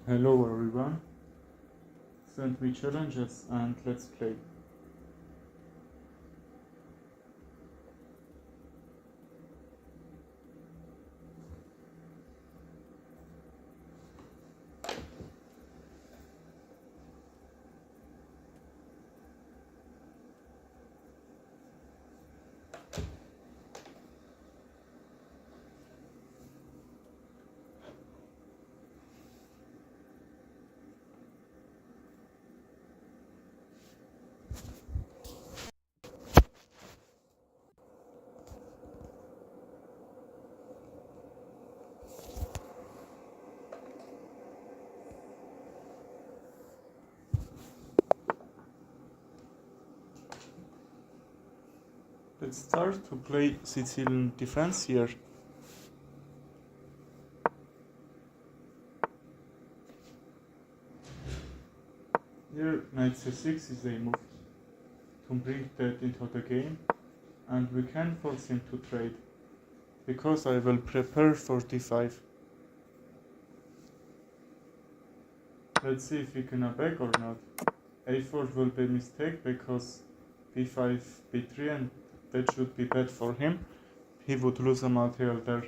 Hello everyone, send me challenges and let's play. Let's start to play Sicilian defense here. Here knight c6 is a move to bring that into the game, and we can force him to trade, because I will prepare for d5. Let's see if he gonna back or not. a4 will be a mistake because b5, b3, and that should be bad for him. He would lose a material there.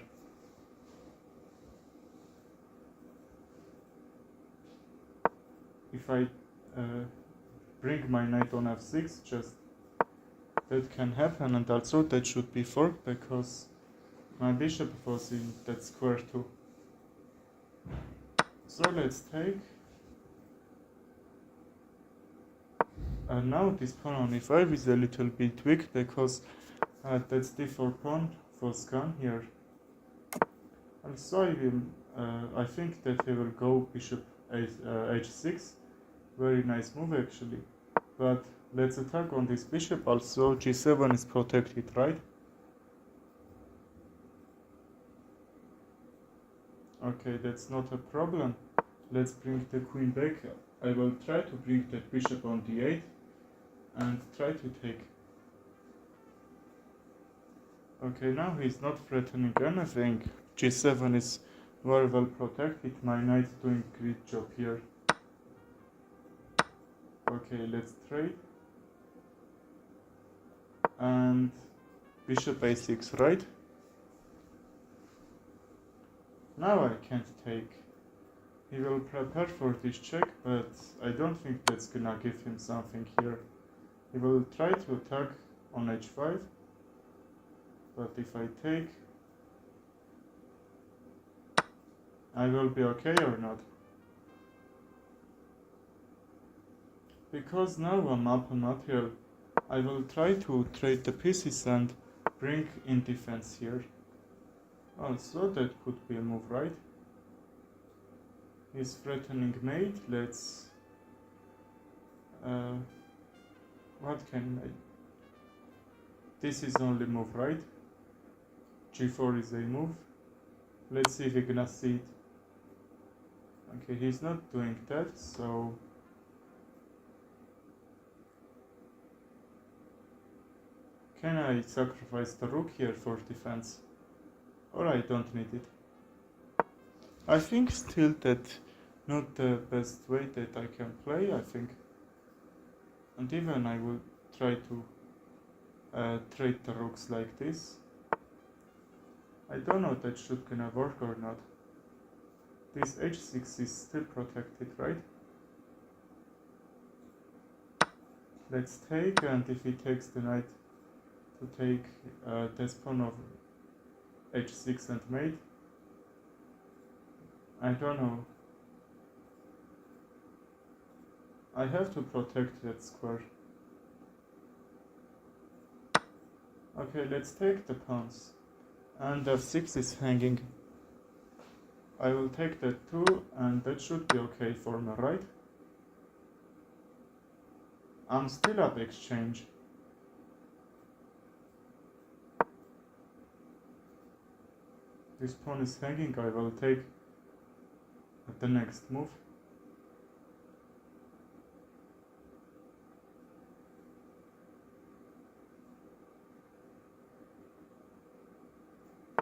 If I bring my knight on f6, just that can happen, and also that should be forked because my bishop was in that square too. So let's take. And now this pawn on e5 is a little bit weak because that's d4 pawn was gone here. Also I think that he will go bishop h6. Very nice move actually. But let's attack on this bishop also. g7 is protected, right? Okay, that's not a problem. Let's bring the queen back. I will try to bring that bishop on d8 and try to take. Okay, now he's not threatening anything. g7 is very well protected. My knight's doing great job here. Okay, let's trade. And bishop a6, right? Now I can't take. He will prepare for this check, but I don't think that's gonna give him something here. He will try to attack on h5, but if I take, I will be okay or not? Because now I'm up on material, I will try to trade the pieces and bring in defense here. Also, that could be a move, right? He's threatening mate. Let's. What can I? This is only move, right? g4 is a move. Let's see if we're gonna see it. Okay, he's not doing that, so. Can I sacrifice the rook here for defense? Or I don't need it? I think still that not the best way that I can play, I think. And even I will try to trade the rooks like this. I don't know that should gonna work or not. This h6 is still protected, right? Let's take, and if he takes the knight to take this pawn of h6 and mate. I don't know. I have to protect that square. Okay, let's take the pawns. And f6 is hanging. I will take that too, and that should be okay for me, right? I'm still at exchange. This pawn is hanging, I will take the next move.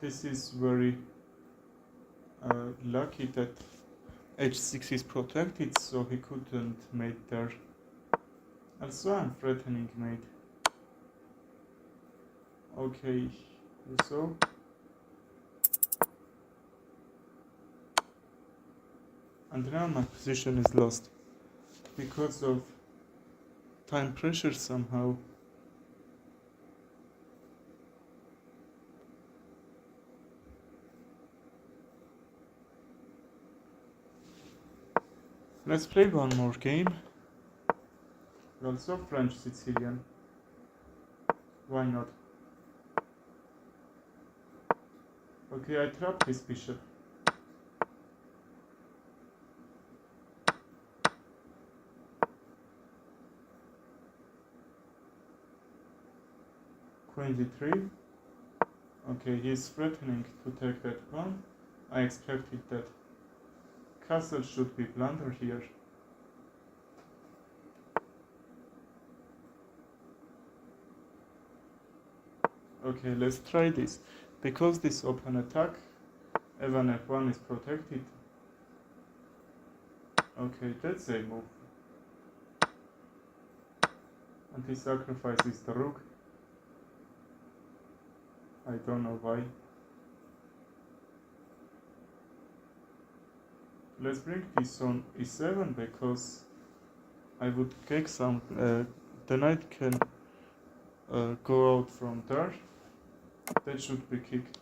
This is very lucky that h6 is protected, so he couldn't mate there. Also, I'm threatening mate. Okay, you saw? And now my position is lost because of time pressure somehow. Let's play one more game. Also French Sicilian. Why not? Okay, I trapped his bishop. Queen d3. Okay, he's threatening to take that pawn. I expected that. Castle should be blunder here. Okay, let's try this. Because this open attack, even f1 is protected. Okay, that's a move. And he sacrifices the rook. I don't know why. Let's bring this on e7 because I would take some. The knight can go out from there. That should be kicked.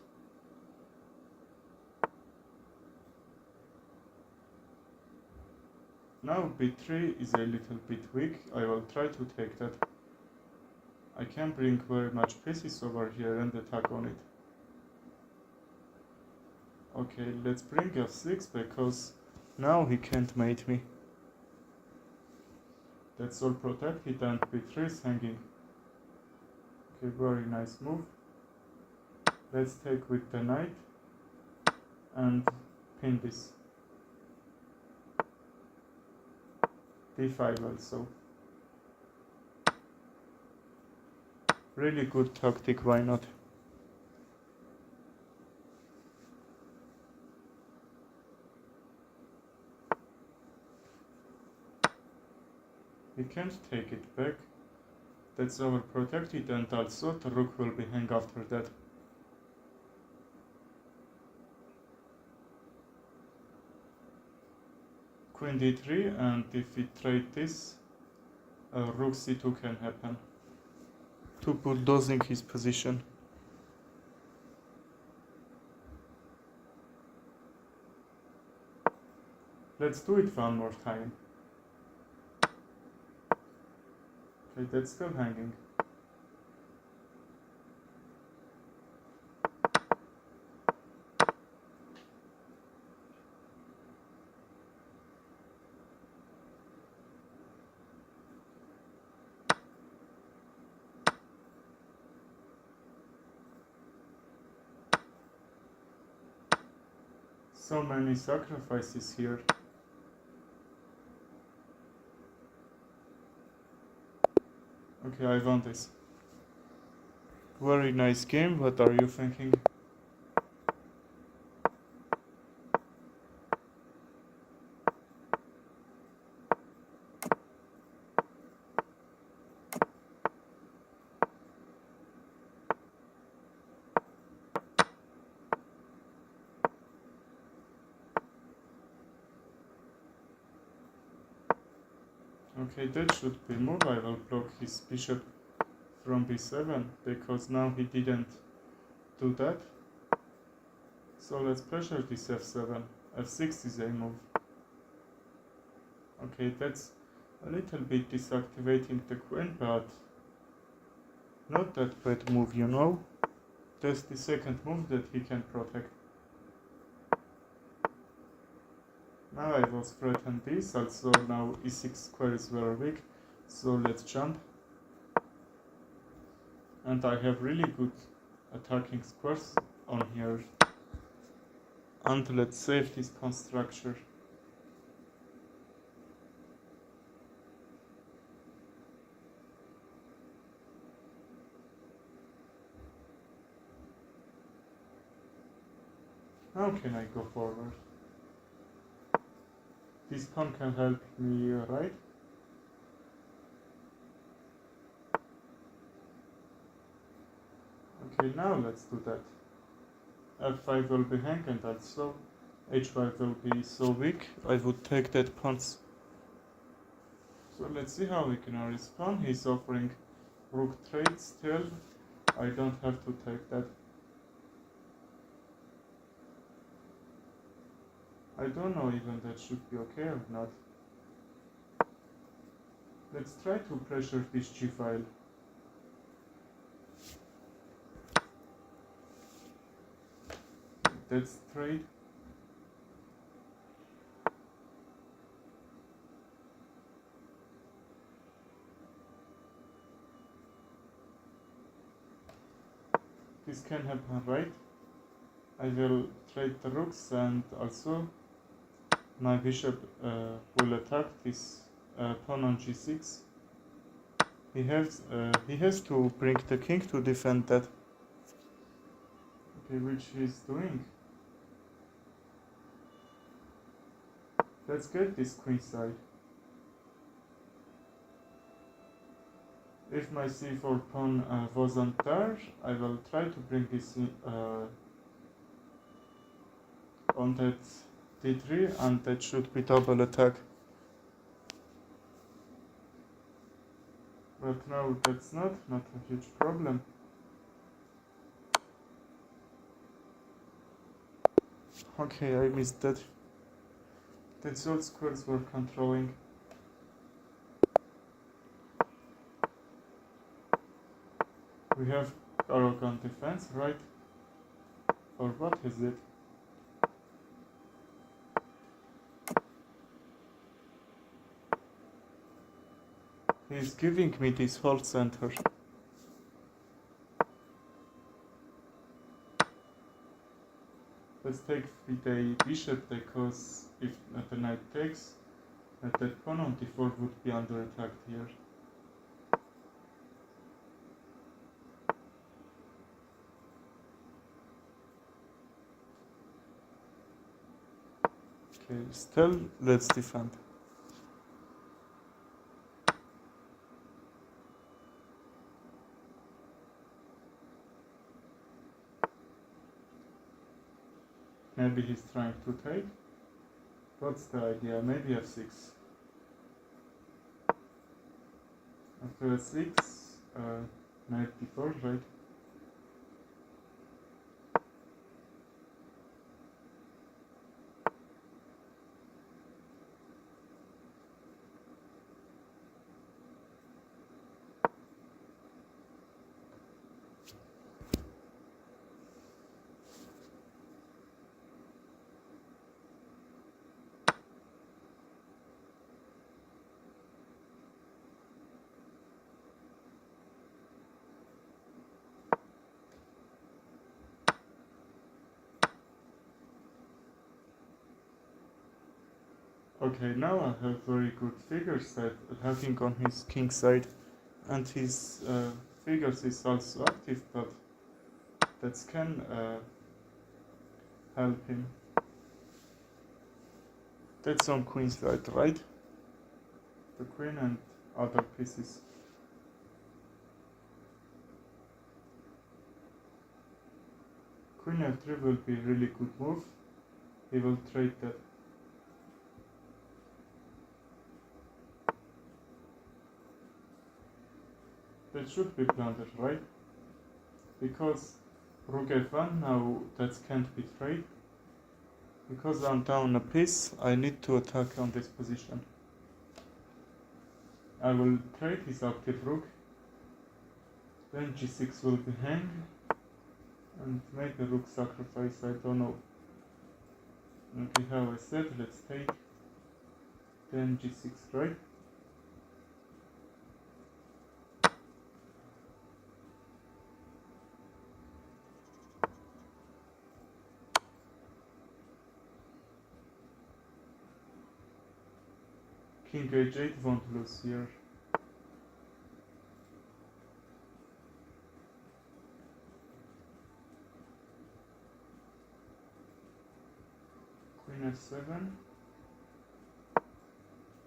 Now b3 is a little bit weak. I will try to take that. I can bring very much pieces over here and attack on it. Okay, let's bring f6 because now he can't mate me. That's all protected and b3 is hanging. Okay, very nice move. Let's take with the knight and pin this. d5 also. Really good tactic, why not? We can't take it back. That's overprotected and also the rook will be hang after that. Queen d3 and if we trade this, rook c2 can happen. To bulldozing his position. Let's do it one more time. Okay, that's still hanging. So many sacrifices here. Okay, I won this. Very nice game, what are you thinking? Okay, that should be move. I will block his bishop from b7 because now he didn't do that. So let's pressure this f7. f6 is a move. Okay, that's a little bit deactivating the queen, but not that bad move, you know. That's the second move that he can protect. Now I was threatened this, also now e6 square is very weak, so let's jump. And I have really good attacking squares on here. And let's save this pawn structure. How can I go forward? This pawn can help me, right? Okay, now let's do that. F5 will be hang and also H5 will be so weak, I would take that pawn. So let's see how we can respond. He's offering rook trade still. I don't have to take that. I don't know even that should be okay or not. Let's try to pressure this G file. That's trade. This can happen, right? I will trade the rooks and also my bishop will attack this pawn on G6. He has to bring the king to defend that. Okay, which he's doing. Let's get this queen side. If my c4 pawn wasn't there, I will try to bring this in, on that d3, and that should be double attack. But now that's not a huge problem. Okay, I missed that. That's all squares were controlling. We have arrogant defense, right? Or what is it? He's giving me this whole center. Let's take with a bishop, because if the knight takes, that pawn on d4 would be under attack here. Okay, still, let's defend. Maybe he's trying to take. What's the idea? Maybe f6. After f6, knight d4, right? Okay, now I have very good figures that having on his king side, and his figures is also active, but that can help him. That's on queen side, right? The queen and other pieces. Queen f3 will be a really good move. He will trade that. That should be blunted, right? Because rook f1 now that can't be trade. Because I'm down a piece, I need to attack on this position. I will trade his active rook. Then g6 will be hang. And make a rook sacrifice, I don't know. Okay, how I said, let's take. Then g6, right? King h8 won't lose here. Queen f7.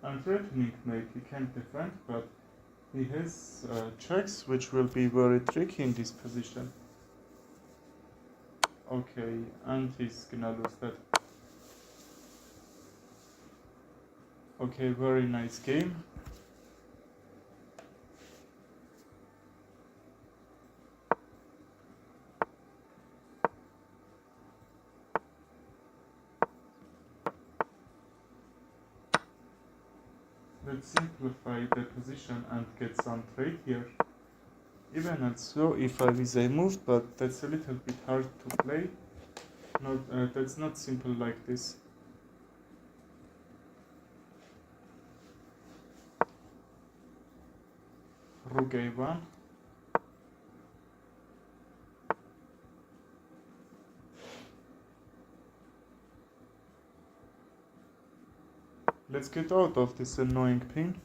I'm threatening mate, he can't defend, but he has checks which will be very tricky in this position. Okay, and he's gonna lose that. Okay, very nice game. Let's simplify the position and get some trade here. Even also e5 is a move, but that's a little bit hard to play. That's not simple like this. Rook a1. Let's get out of this annoying ping.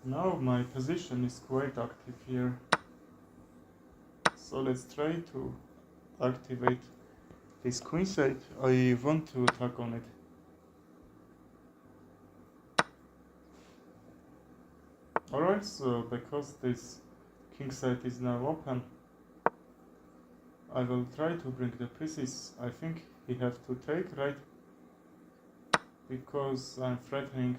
Now my position is quite active here. So let's try to activate this queenside. I want to attack on it. Alright, so because this kingside is now open, I will try to bring the pieces. I think he have to take, right? Because I'm threatening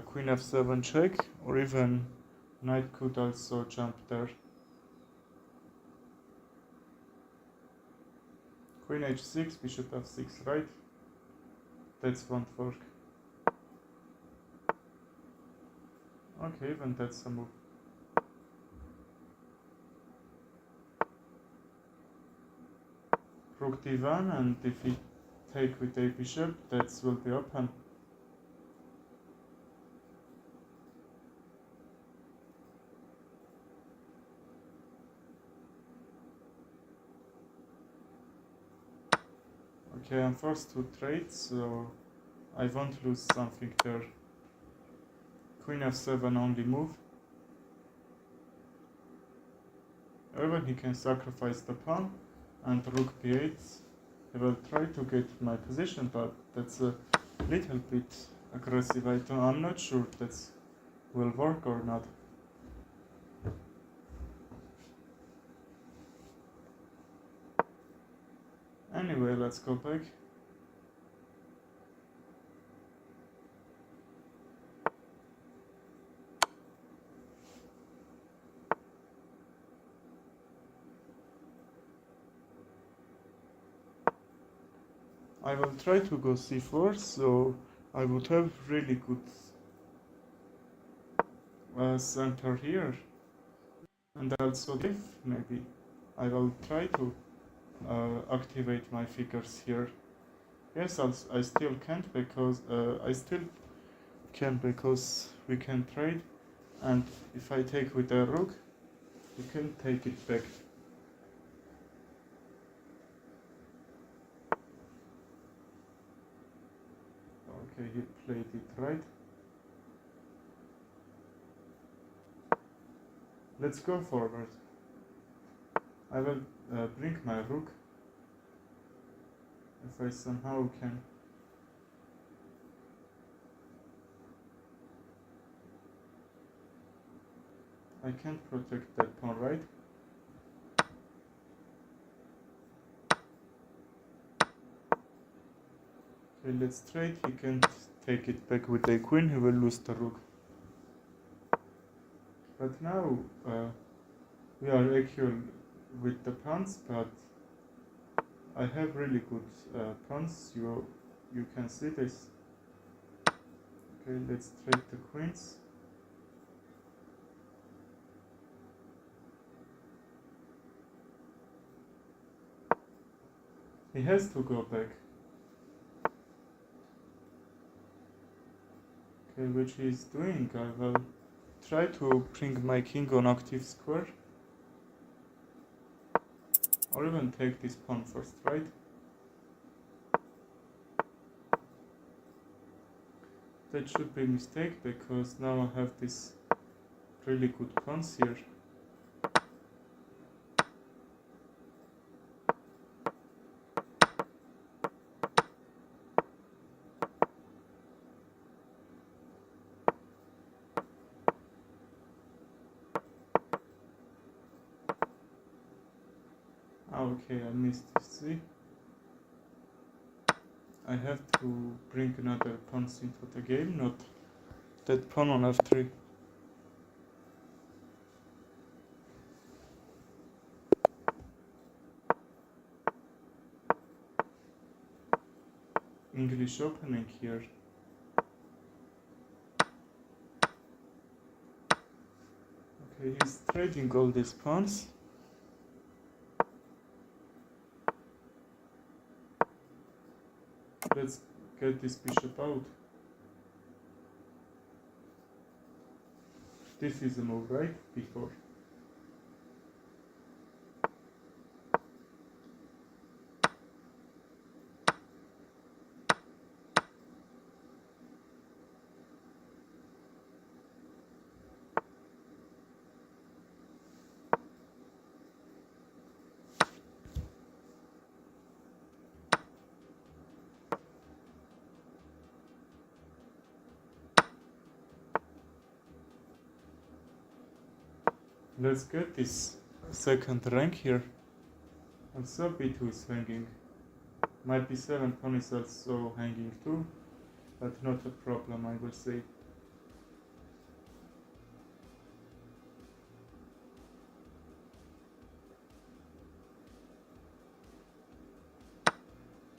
queen f7 check, or even knight could also jump there. Queen h6, bishop f6, right? That won't work. Okay, even that's a move. Rook d1, and if he take with a bishop, that will be open. Okay, I'm forced to trade, so I won't lose something there. Queen f7 only move. Even he can sacrifice the pawn, and rook b8. I will try to get my position, but that's a little bit aggressive. I'm not sure that will work or not. Anyway, let's go back. I will try to go c4, so I would have really good center here. And also if maybe I will try to activate my figures here. Yes, I still can't because we can trade, and if I take with a rook, you can take it back. Okay, he played it right. Let's go forward. I will bring my rook if I somehow can. I can't protect that pawn, right? Okay, let's trade. He can't take it back with a queen, he will lose the rook. But now we are equal with the pawns, but I have really good pawns. You can see this. Okay, let's trade the queens. He has to go back. Okay, which he's doing. I will try to bring my king on active square. Or even take this pawn first, right? that should be a mistake because now I have this really good pawns here. Okay, I missed this. See? I have to bring another pawns into the game, not that pawn on f3. English opening here. Okay, he's trading all these pawns. Let's get this bishop out. This is a move, right? Before. Let's get this second rank here. Also b2 is hanging. My b7 pawn is also hanging too, but not a problem, I will say.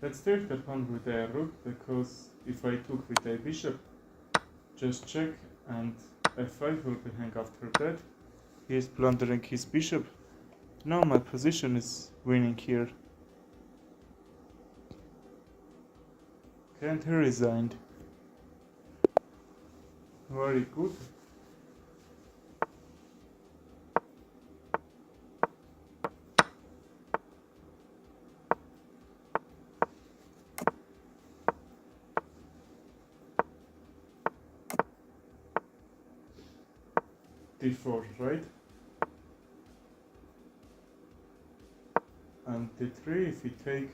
Let's take the pawn with a rook, because if I took with a bishop, just check and f5 will be hang after that. He is plundering his bishop. Now my position is winning here. And he resigned. Very good. d4, right? And d3, if he take,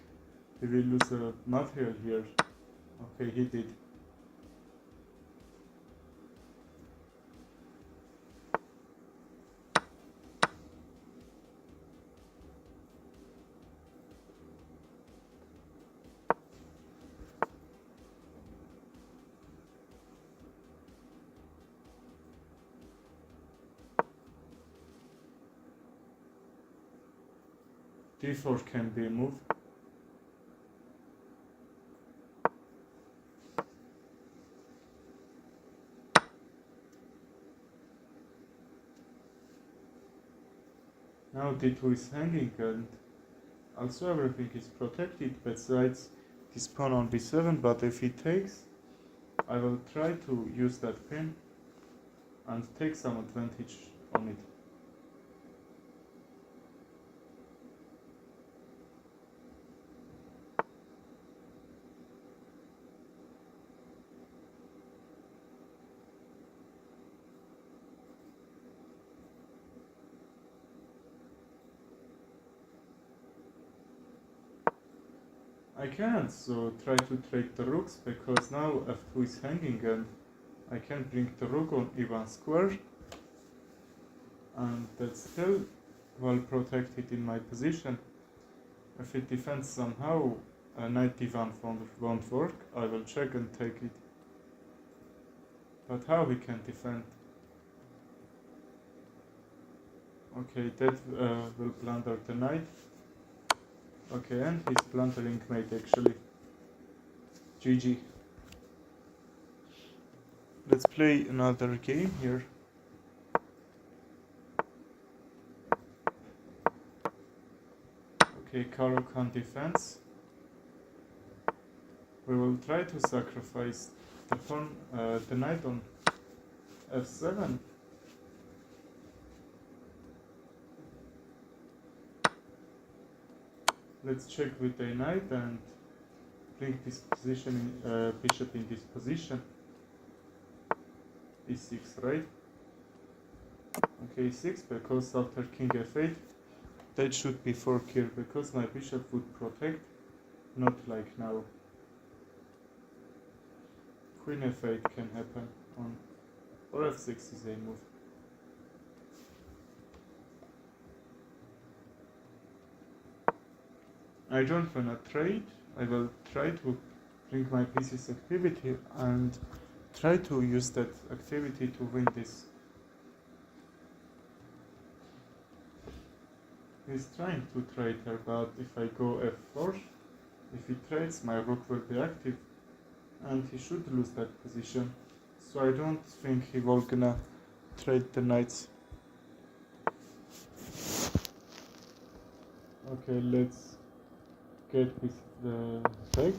he will lose a material here. Okay, he did. d4 can be a move. Now d2 is hanging and also everything is protected besides his pawn on b7, but if he takes, I will try to use that pin and take some advantage on it. I can't, so try to trade the rooks, because now f2 is hanging and I can bring the rook on e1 square, and that's still well protected in my position. If it defends somehow, knight d1 won't work. I will check and take it. But how he can defend? Okay, that will blunder the knight. Okay, and he's blundering mate actually. GG. Let's play another game here. Okay, Caro-Kann defense. We will try to sacrifice the pawn, the knight on f7. Let's check with a knight and bring this position, bishop in this position. e6, right? Okay, e6, because after king f8, that should be fork here, because my bishop would protect, not like now. Queen f8 can happen on, or f6 is a move. I don't wanna trade, I will try to bring my pieces activity and try to use that activity to win this. He's trying to trade here, but if I go f4, if he trades, my rook will be active and he should lose that position. So I don't think he will gonna trade the knights. Okay, let's get with the take.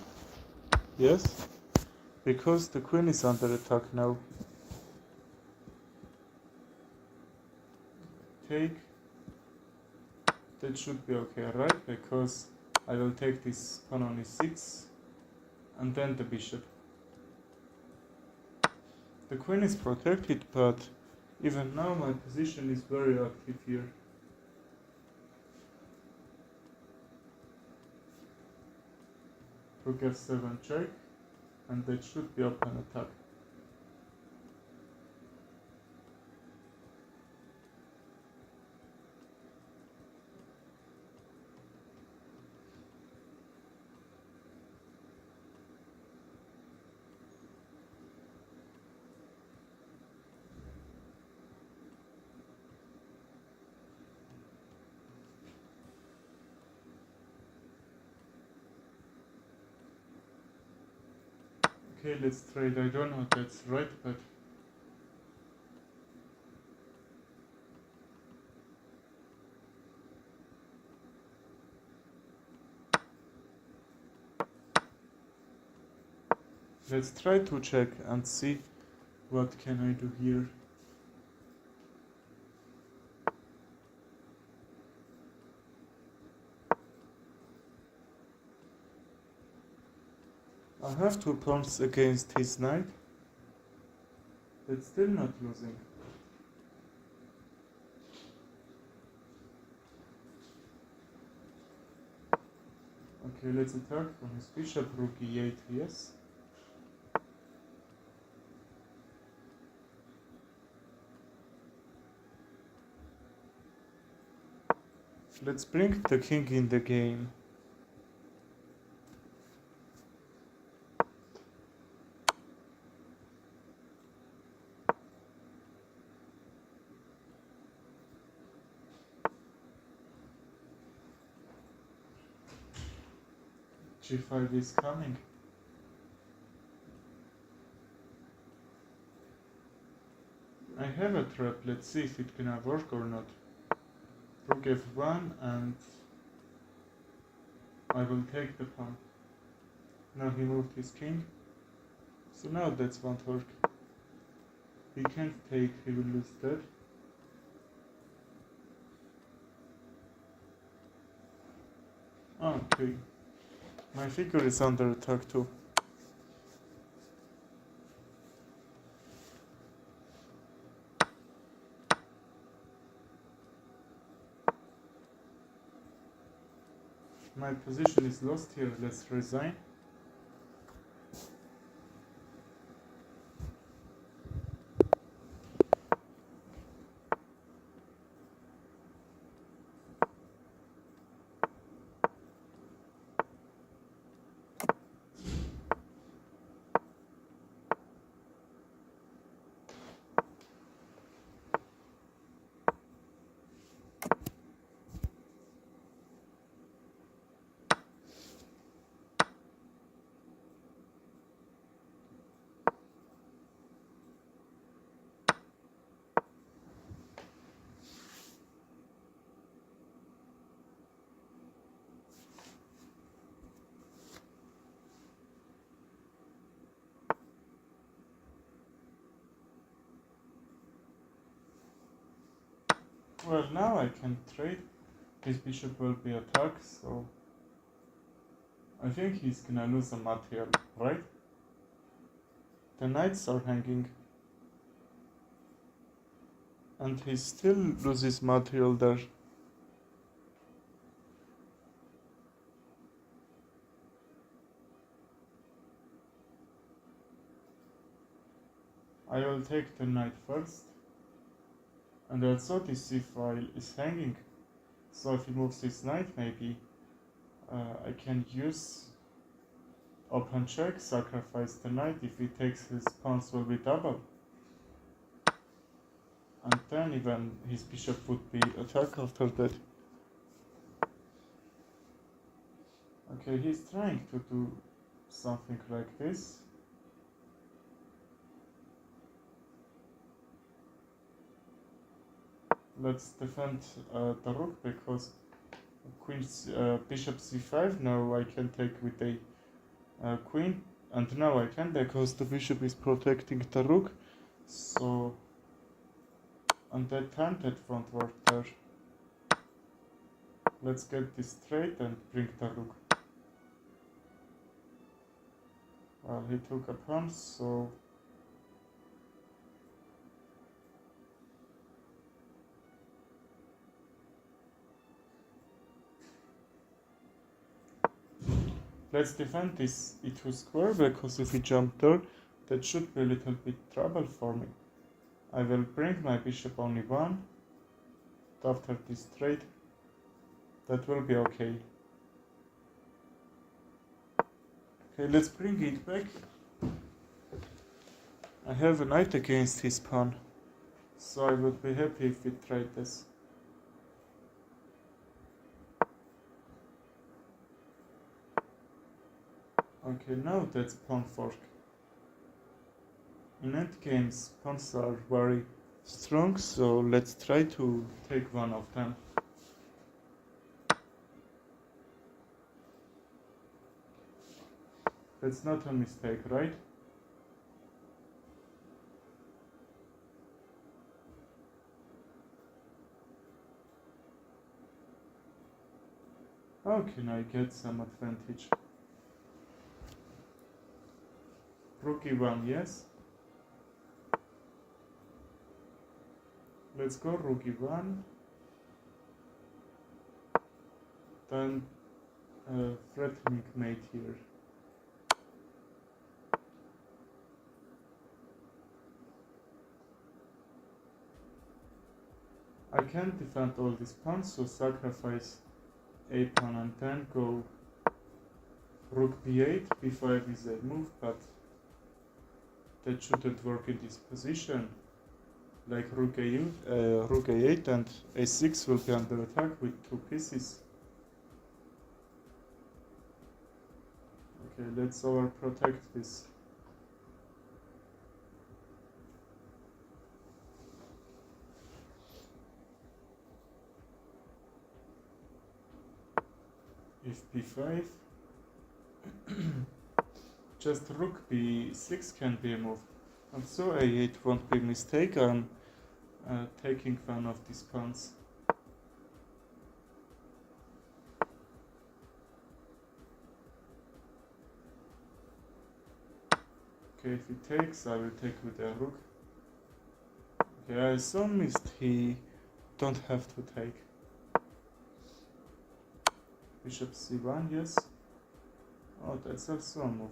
Yes, because the queen is under attack now. Take. That should be okay, right? Because I will take this pawn on e6 and then the bishop. The queen is protected, but even now my position is very active here. Rook f7 check, and that should be open attack. Okay, let's trade. I don't know if that's right, but let's try to check and see what can I do here. I have 2 pawns against his knight. That's still not losing. Okay, let's attack on his bishop, rook e8, yes. Let's bring the king in the game. G5 is coming. I have a trap, let's see if it gonna work or not. Rook f1 and I will take the pawn. Now he moved his king. So now that won't work. He can't take, he will lose that. Okay. My figure is under attack too. My position is lost here, let's resign. Well, now I can trade. His bishop will be attacked, so I think he's gonna lose a mat here, right? The knights are hanging. And he still loses material there. I will take the knight first. And also this c-file is hanging. So if he moves his knight, maybe I can use open check, sacrifice the knight. If he takes, his pawns will be double. And then even his bishop would be attacked after that. Okay, he's trying to do something like this. Let's defend the rook because bishop c5. Now I can take with the queen, and now I can because the bishop is protecting the rook. So on that time that won't work there. Let's get this straight and bring the rook. Well, he took a pawn, so let's defend this e2 square, because if he jump there, that should be a little bit trouble for me. I will bring my bishop only one. After this trade, that will be okay. Okay, let's bring it back. I have a knight against his pawn, so I would be happy if we trade this. Okay, now that's pawn fork. In endgames, pawns are very strong, so let's try to take one of them. That's not a mistake, right? How can I get some advantage? Rook e1, yes. Let's go rook e1. Then threatening mate here. I can't defend all these pawns, so sacrifice a pawn and then go rook b8. b5 is a move, but that shouldn't work in this position. Like rook a8 and a6 will be under attack with two pieces. Okay, let's overprotect this. If b5, just rook b6 can be a move. And so a8 won't be a mistake. I'm taking one of these pawns. Okay, if he takes, I will take with a rook. Okay, I so missed he don't have to take. Bishop c1, yes. Oh, that's also a move.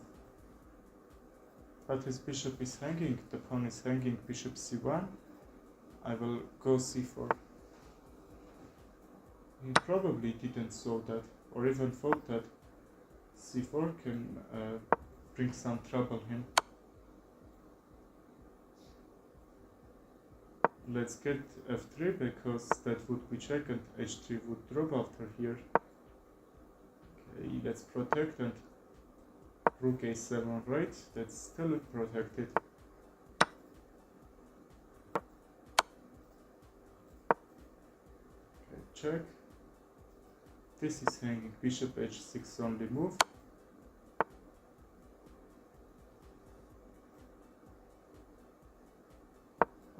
But his bishop is hanging, the pawn is hanging. Bishop c1. I will go c4. He probably didn't saw that, or even thought that c4 can bring some trouble him. Let's get f3 because that would be check and h3 would drop after here. Okay, let's protect and rook a7, right? That's still protected. Okay, check. This is hanging. Bishop h6 only move.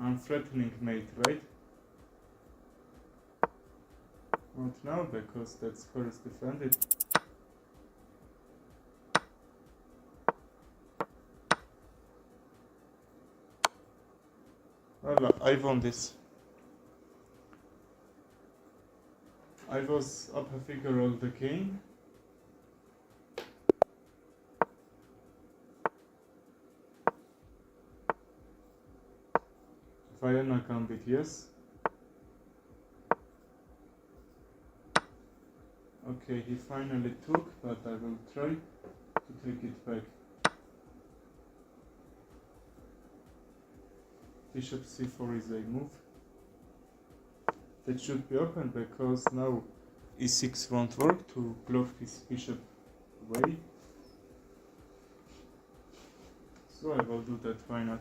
I'm threatening mate, right? Not now, because that square is defended. Well, I won this. I was up a figure all the game. Vienna Gambit, yes. Okay, he finally took, but I will try to take it back. Bishop c4 is a move. That should be open because now e6 won't work to block this bishop away. So I will do that, why not?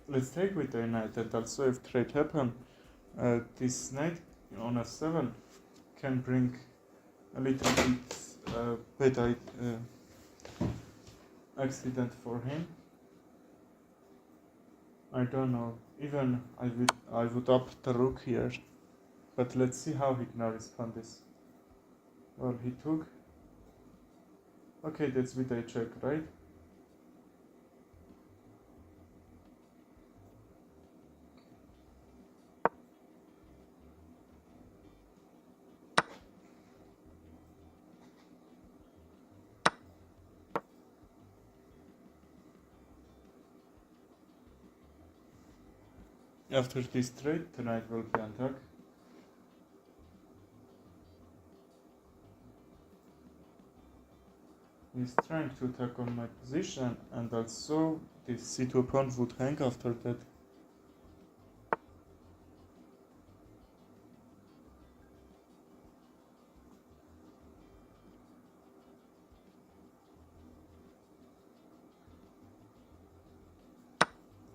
Let's take with a knight, and also if trade happen, this knight on f7 can bring a little bit bad accident for him. I don't know, even I would up the rook here, but let's see how he can respond this. Well, he took. Okay, that's with a check, right? After this trade, the knight will be attacked. He's trying to attack on my position, and also this c2 pawn would hang after that.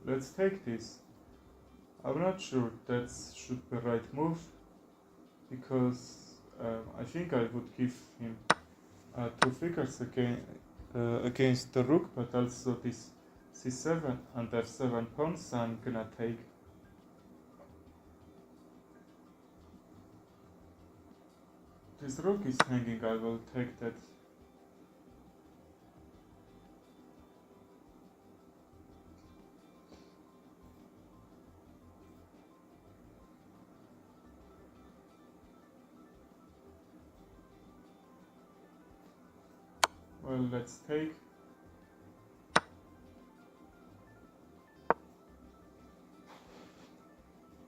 Let's take this. I'm not sure that should be right move, because I think I would give him 2 figures against the rook, but also this c7 and f7 pawns I'm gonna take. This rook is hanging, I will take that. Well, let's take.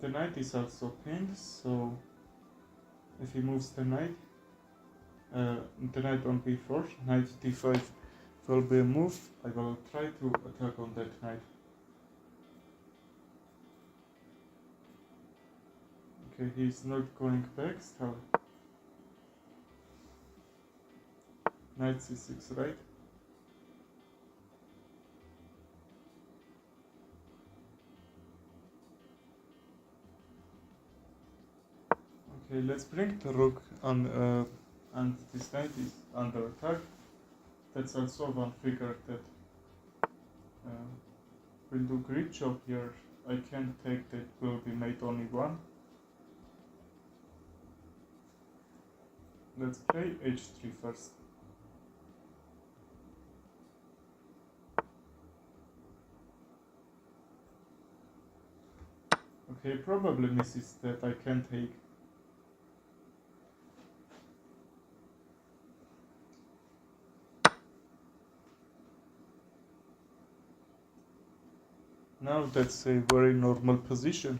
The knight is also pinned, so if he moves the knight on b4, knight d5 will be a move. I will try to attack on that knight. Okay, he's not going back still. Knight c6, right? Okay, let's bring the rook on, and this knight is under attack. That's also one figure that will do great job here. I can take that will be mate only one. Let's play h3 first. Okay, problem is that I can take. Now that's a very normal position.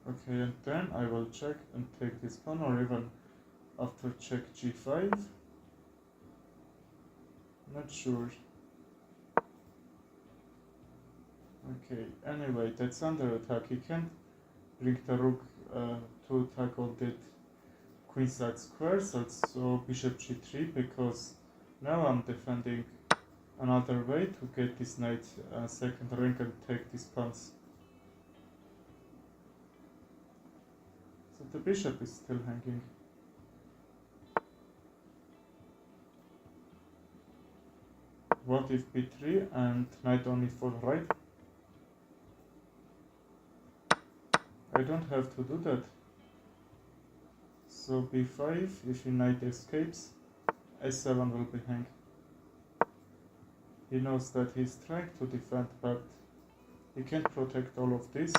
Okay, and then I will check and take this pawn, or even after check g5. Not sure. Okay, anyway, that's under attack. He can't bring the rook to attack on that queenside square, so bishop g3, because now I'm defending another way to get this knight second rank and take these pawns. So the bishop is still hanging. What if b3 and knight on e4, right? I don't have to do that. So b5, if the knight escapes, s7 will be hang. He knows that he's trying to defend, but he can't protect all of this.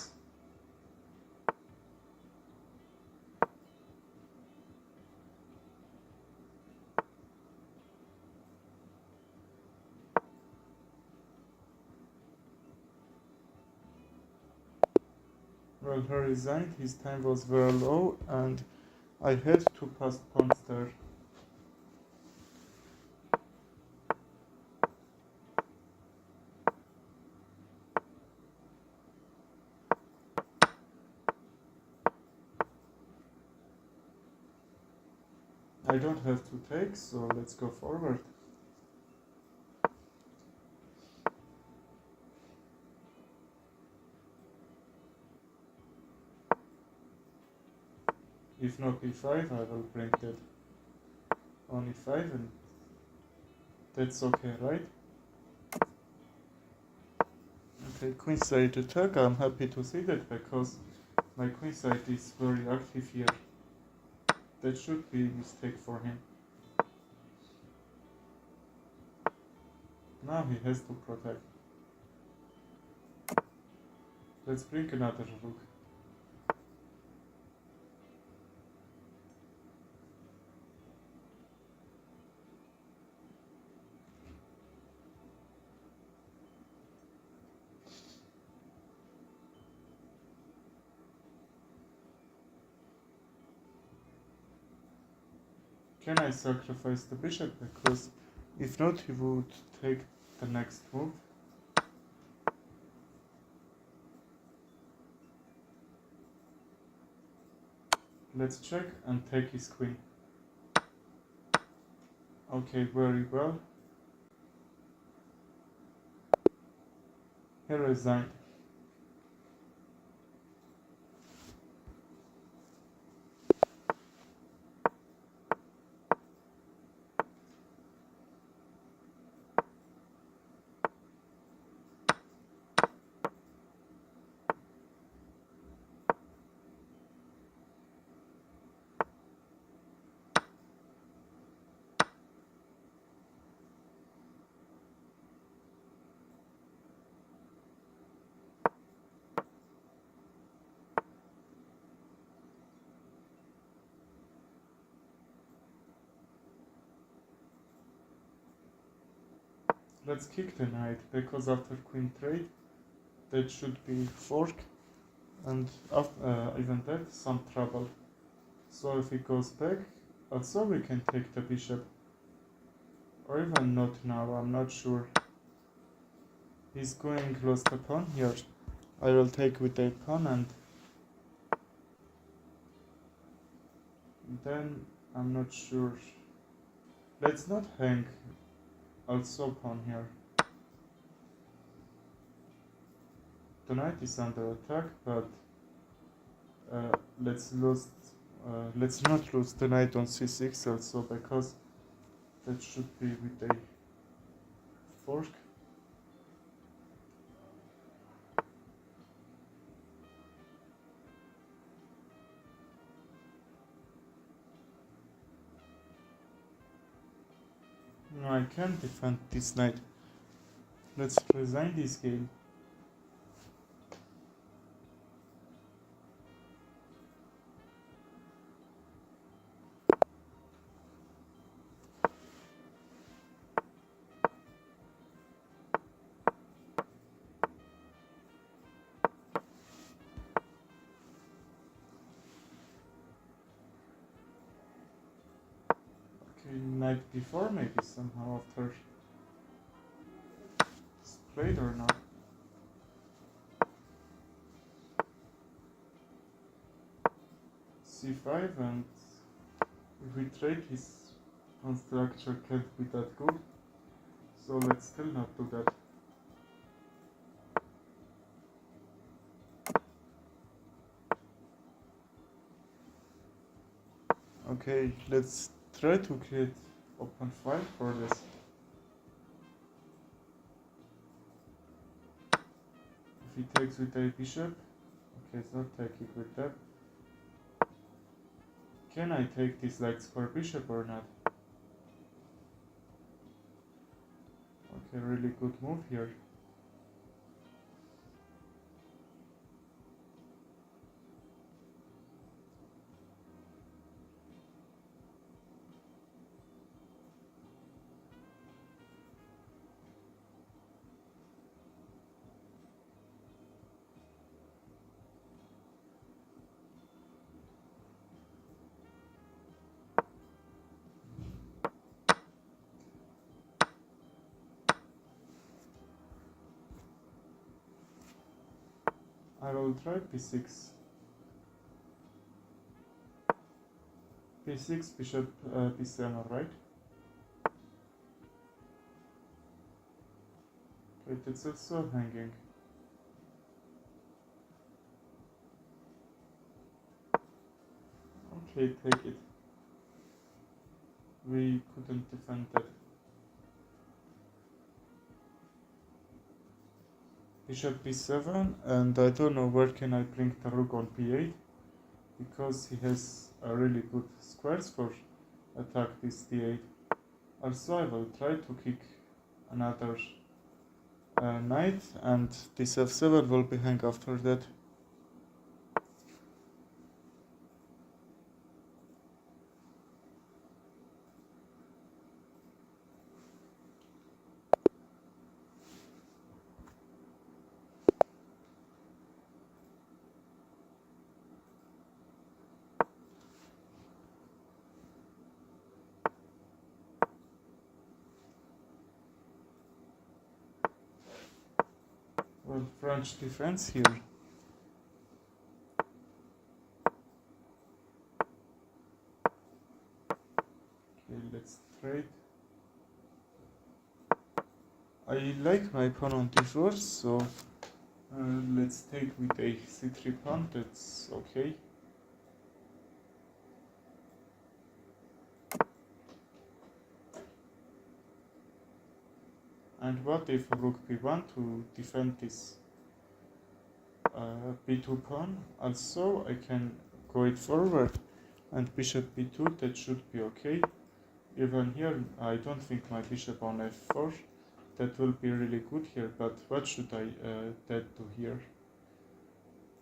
Well, he resigned, his time was very low, and I had to pass pawns there. I don't have to take, so let's go forward. If not e5, I will bring that on e5, and that's okay, right? Okay, queenside attack. I'm happy to see that because my queenside is very active here. That should be a mistake for him. Now he has to protect. Let's bring another rook. Can I sacrifice the bishop? Because if not, he would take the next move. Let's check and take his queen. Okay, very well. He resigned. Let's kick the knight, because after queen trade, that should be fork, and after, even that, some trouble. So if he goes back, also we can take the bishop. Or even not now, I'm not sure. He's going close the pawn here. I will take with a pawn, and then I'm not sure. Let's not hang also pawn here. The knight is under attack, but let's not lose the knight on c6 also, because that should be with a fork. No, I can't defend this knight. Let's resign this game. Okay, knight b4 maybe somehow after straight or not. c5, and if we trade, his pawn structure can't be that good. So let's still not do that. Okay, let's try to create open file for this. If he takes with a bishop, okay, it's not taking with that. Can I take this like square bishop or not? Okay, really good move here. I will try p6. p6, bishop b7, right? Wait, it's also hanging. Okay, take it. We couldn't defend that. Bishop b7, and I don't know where can I bring the rook on p8, because he has a really good squares for attack this d8. Also, I will try to kick another knight, and this f7 will be hang after that. Well, French defense here. Okay, let's trade. I like my pawn on d4, so let's take with a c3 pawn, that's okay. And what if rook b1 to defend this b2 pawn? Also, I can go it forward, and bishop b2, that should be okay. Even here, I don't think my bishop on f4, that will be really good here, but what should I do here?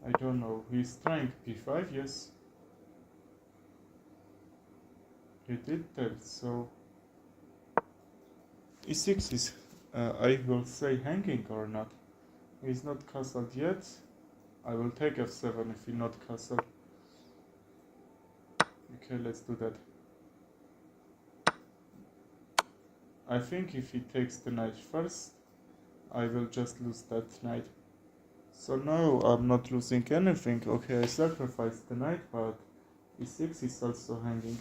I don't know. He's trying b5, yes. He did that, so e6 is, I will say, hanging or not. He's not castled yet. I will take f7 if he's not castled. Okay, let's do that. I think if he takes the knight first, I will just lose that knight. So now I'm not losing anything. Okay, I sacrificed the knight, but e6 is also hanging.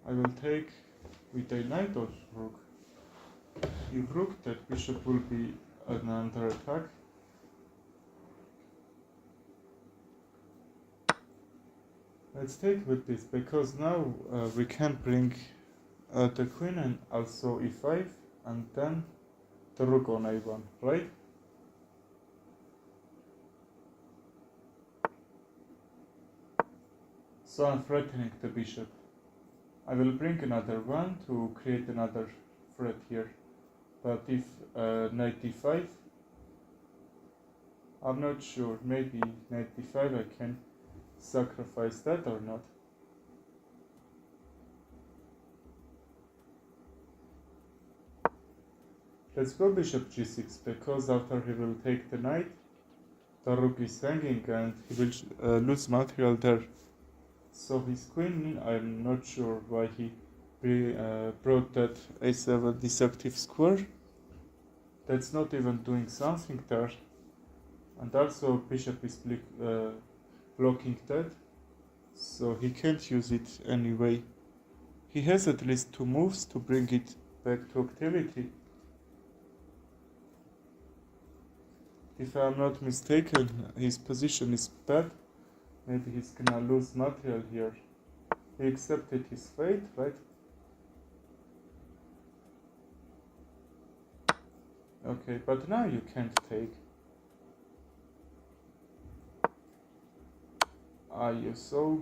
I will take with a knight or rook. If rook, that bishop will be under attack. Let's take with this, because now we can bring the queen and also e5, and then the rook on a1, right? So I'm threatening the bishop. I will bring another one to create another threat here. But if knight d5, I'm not sure, maybe knight d5 I can sacrifice that or not. Let's go bishop g6, because after he will take the knight, the rook is hanging and he will lose material there. So his queen, I'm not sure why he brought that a7 destructive square. That's not even doing something there. And also bishop is blocking that, so he can't use it anyway. He has at least 2 moves to bring it back to activity. If I'm not mistaken, his position is bad. Maybe he's gonna lose material here. He accepted his fate, right? Okay, but now you can't take. You saw?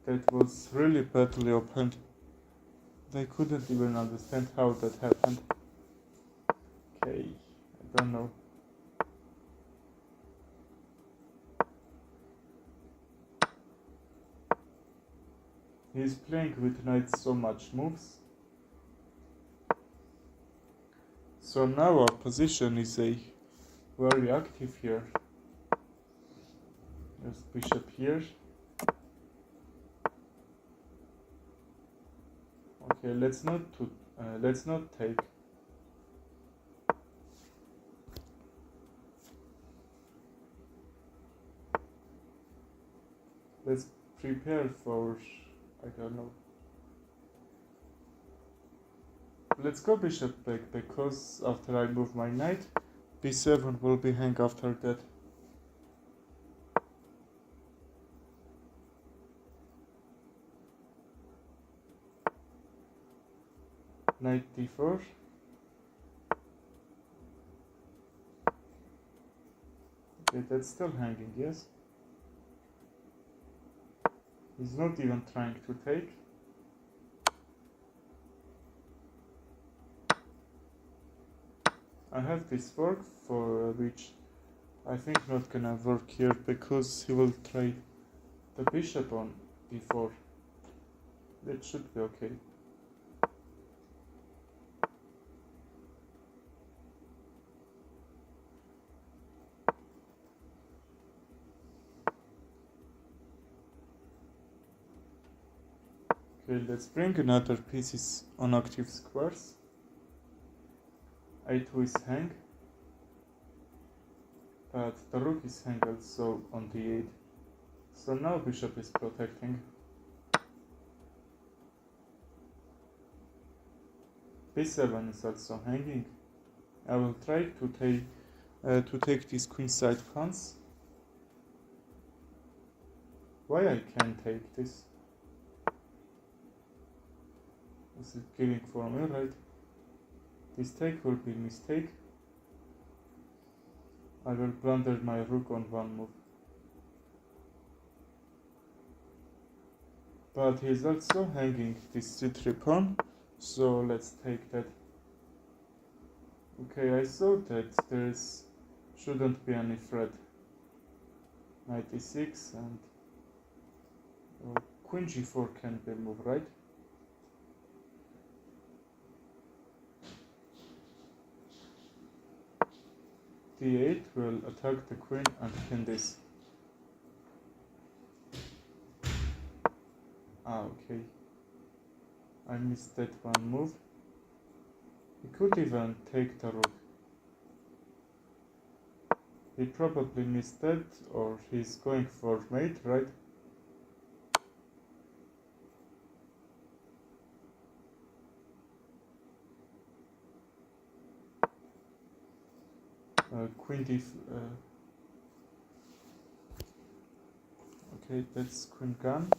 That was really badly opened. They couldn't even understand how that happened. Okay, I don't know. He's playing with knight so much moves. So now our position is a very active here. There's bishop here. Okay, let's not take. Let's prepare for, I don't know. Let's go bishop back, because after I move my knight, b7 will be hang after that. Knight d4. Okay, that's still hanging, yes? He's not even trying to take. I have this fork for which I think not gonna work here, because he will try the bishop on d4. That should be okay. Okay, let's bring another pieces on active squares. a2 is hang, but the rook is hang also on d8. So now bishop is protecting. b7 is also hanging. I will try to take these queenside pawns. Why I can't take this? This is killing for me, right? This take will be a mistake. I will blunder my rook on one move. But he's also hanging this c3 pawn, so let's take that. Okay, I saw that there shouldn't be any threat. Knight e6 and queen g4 can be moved, right? d8 will attack the queen and pin this. Okay. I missed that one move. He could even take the rook. He probably missed that, or he's going for mate, right? Queen d. Okay, that's queen gone.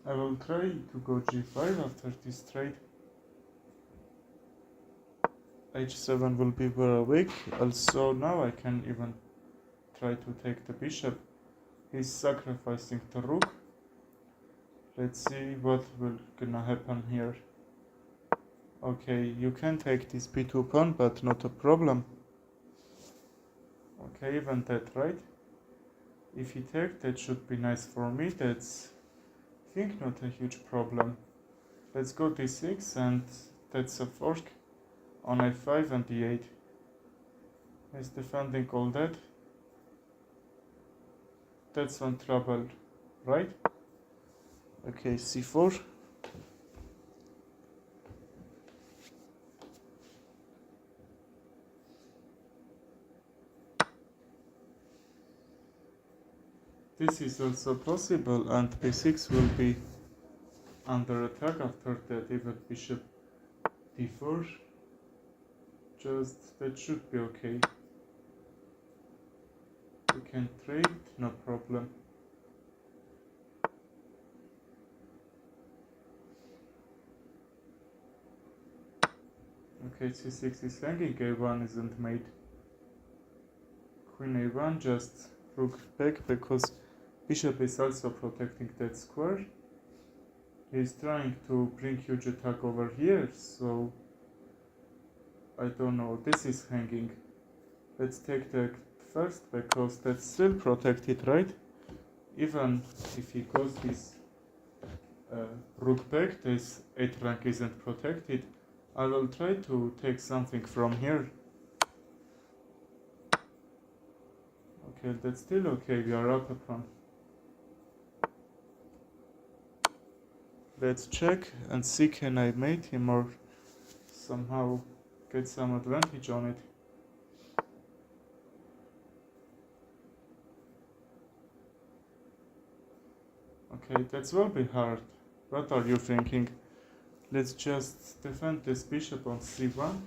I will try to go g5 after this trade. h7 will be very weak. Also now I can even try to take the bishop. He's sacrificing the rook. Let's see what will gonna happen here. Okay, you can take this b2 pawn, but not a problem. Okay, even that, right? If he takes, that should be nice for me. That's, I think, not a huge problem. Let's go d6, and that's a fork on f5 and d8. He's defending all that. That's one trouble, right? Okay, c4. This is also possible, and b6 will be under attack after that, even bishop d4. Just, that should be okay. We can trade, no problem. Okay, c6 is hanging, a1 isn't made. Queen a1, just rook back, because bishop is also protecting that square. He's trying to bring huge attack over here, so I don't know, this is hanging. Let's take that first, because that's still protected, right? Even if he goes this rook back, this 8 rank isn't protected. I will try to take something from here. Okay, that's still okay, we are up a pawn. Let's check and see, can I mate him or somehow get some advantage on it. Okay, that will be hard. What are you thinking? Let's just defend this bishop on c1.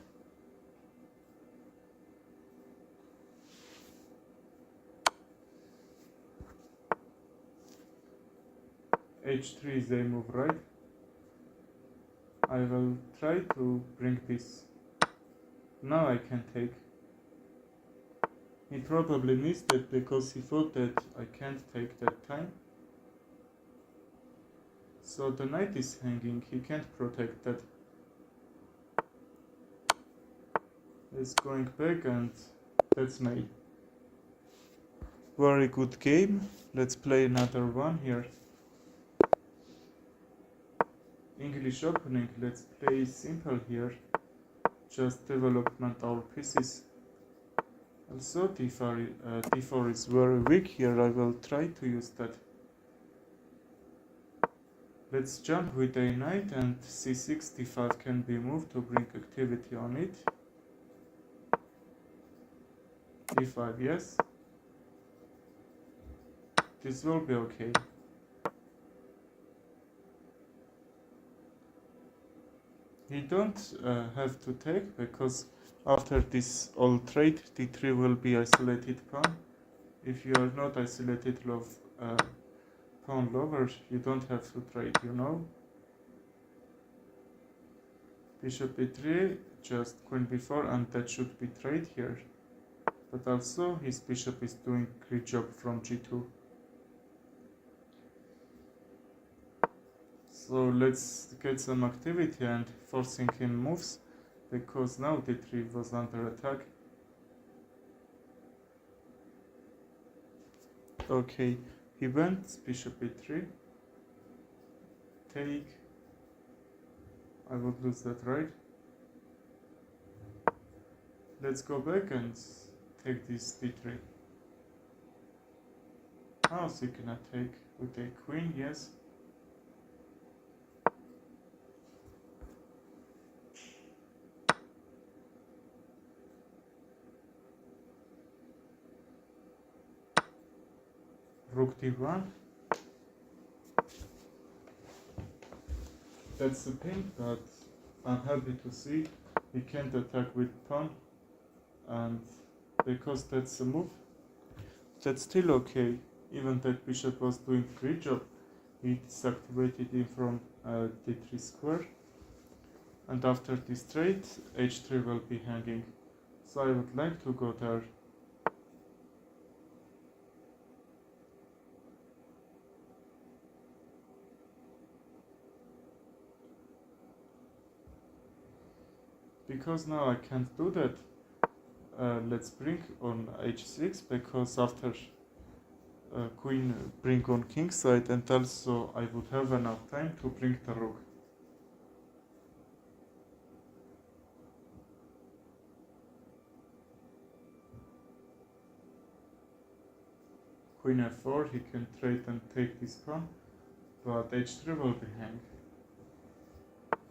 h3 is a move, right? I will try to bring this. Now I can take. He probably missed it because he thought that I can't take that time. So the knight is hanging, he can't protect that. It's going back, and that's made. Very good game. Let's play another one here. English opening, let's play simple here. Just development our pieces. Also d4 is very weak here, I will try to use that. Let's jump with a knight, and c6, d5 can be moved to bring activity on it. d5, yes. This will be okay. You don't have to take, because after this all trade, d3 will be isolated pawn. If you are not isolated pawn lover, you don't have to trade, you know. Bishop e3, just queen b4, and that should be trade here. But also his bishop is doing great job from g2. So let's get some activity and forcing him moves, because now d3 was under attack. Okay, he went bishop e3. Take. I would lose that, right? Let's go back and take this d3. How else you cannot take with a queen? Yes. Rook d1. That's the thing, but I'm happy to see he can't attack with pawn, and because that's a move, that's still okay. Even that bishop was doing great job. he deactivated him from d3 square, and after this trade h3 will be hanging, so I would like to go there. Because now I can't do that, let's bring on h6, because after queen bring on king side, and also I would have enough time to bring the rook. Queen f4, he can trade and take this pawn, but h3 will be hang.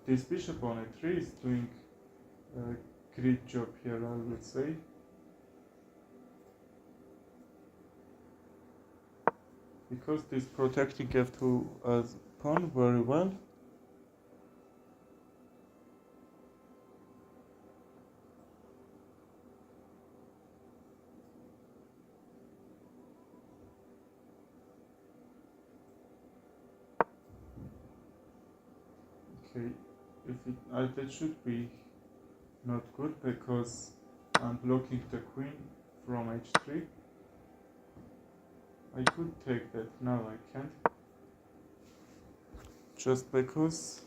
This bishop on a3 is doing a great job here, I would say. Because this protecting f2 as pawn very well. Okay, that should be not good, because I'm blocking the queen from h3. I could take that, now I can't. Just because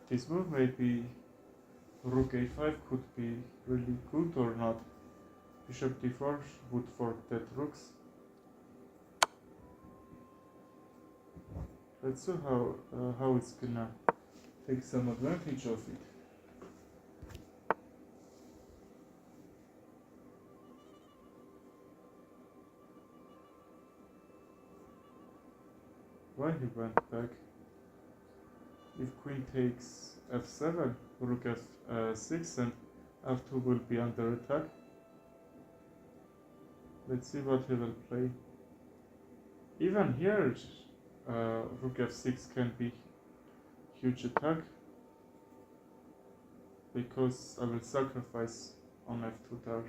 this move, maybe rook a5 could be really good or not. Bishop d4 would fork that rooks. Let's see how it's gonna take some advantage of it. Why he went back? If queen takes f7, rook f6, and f2 will be under attack. Let's see what he will play. Even here, rook f6 can be huge attack, because I will sacrifice on f2 there.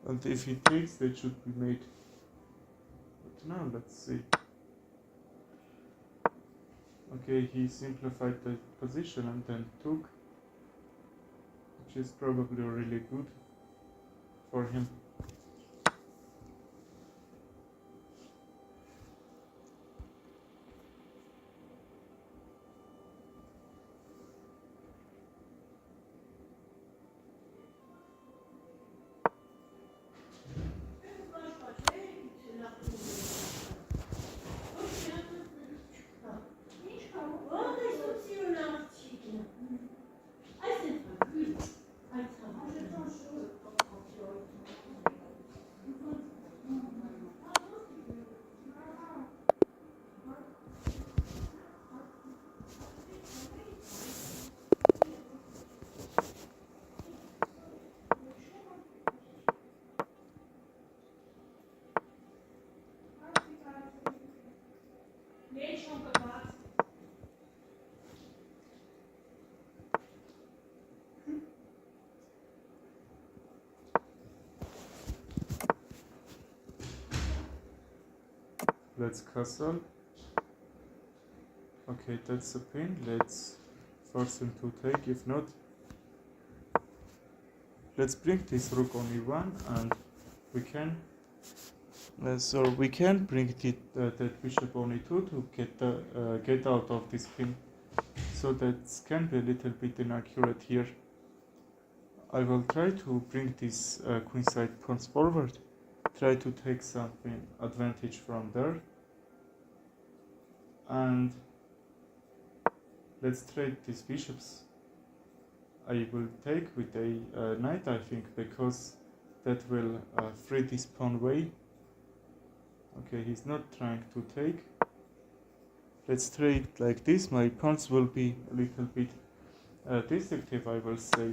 And if he takes, that should be mate. But now let's see. Okay, he simplified the position and then took, which is probably really good for him. Let's castle. Okay, that's a pin. Let's force him to take. If not, let's bring this rook on e1, and we can. We can bring that bishop on e2 to get out of this pin. So that can be a little bit inaccurate here. I will try to bring this queenside pawns forward. Try to take something advantage from there, and let's trade these bishops. I will take with a knight, I think, because that will free this pawn way. Okay, he's not trying to take. Let's trade like this. My pawns will be a little bit destructive, I will say,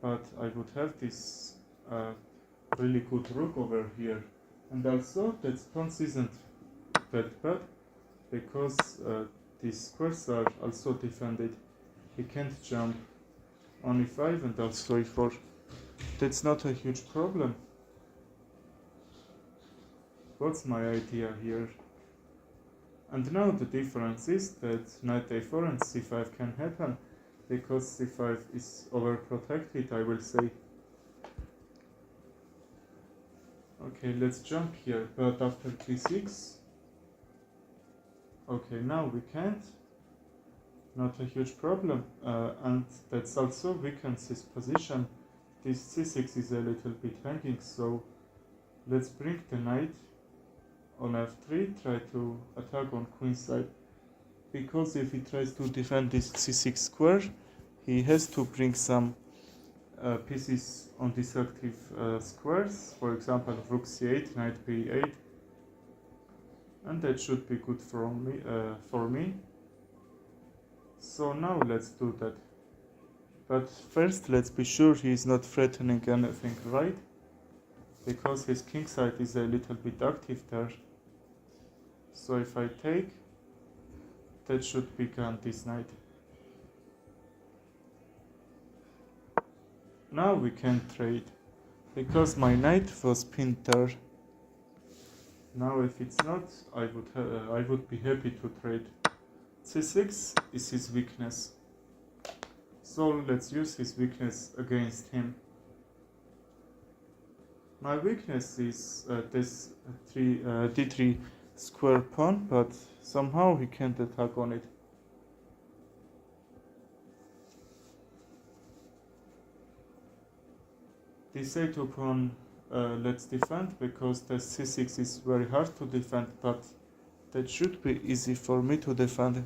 but I would have this really good rook over here, and also that pawns isn't that bad, because these squares are also defended. He can't jump on e5 and also e4. That's not a huge problem. What's my idea here? And now the difference is that knight a4 and c5 can happen, because c5 is overprotected, I will say. Okay, let's jump here, but after d6. Okay, now we can't. Not a huge problem, and that's also weakens his position. This c6 is a little bit hanging, so let's bring the knight on f3, try to attack on queen side. Because if he tries to defend this c6 square, he has to bring some pieces on these active squares, for example rook c8, knight b8, and that should be good for me. So now let's do that. But first let's be sure he is not threatening anything, right? Because his king side is a little bit active there. So if I take, that should be gone this knight. Now we can trade, because my knight was pinned there. Now if it's not, I would be happy to trade. c6 is his weakness. So let's use his weakness against him. My weakness is this d3 square pawn, but somehow he can't attack on it. This a2 pawn, let's defend, because the c6 is very hard to defend, but that should be easy for me to defend.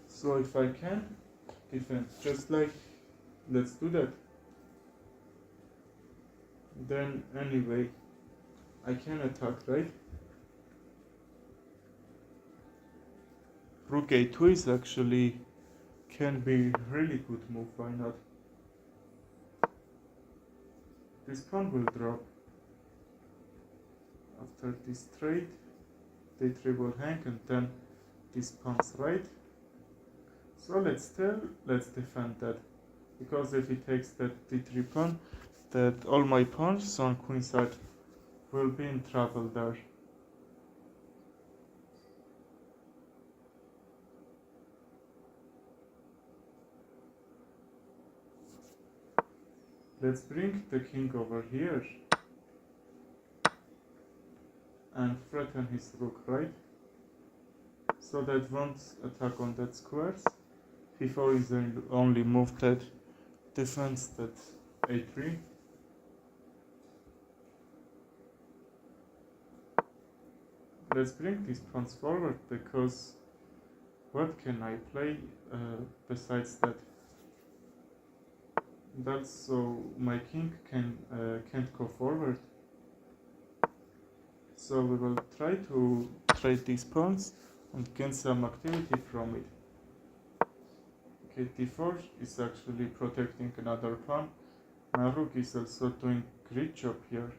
So if I can defend, just like, let's do that. Then anyway, I can attack, right? Rook a2 is actually can be really good move, why not? This pawn will drop. After this trade, d3 will hang, and then this pawn's right. So let's defend that, because if he takes that d3 pawn, that all my pawns on queen side will be in trouble there. Let's bring the king over here and threaten his rook, right? So that won't attack on that squares. b4 is the only move that defends that a3. Let's bring these pawns forward, because what can I play besides that? That's so my king can't go forward. So we will try to trade these pawns and gain some activity from it. Okay, d4 is actually protecting another pawn. My rook is also doing great job here.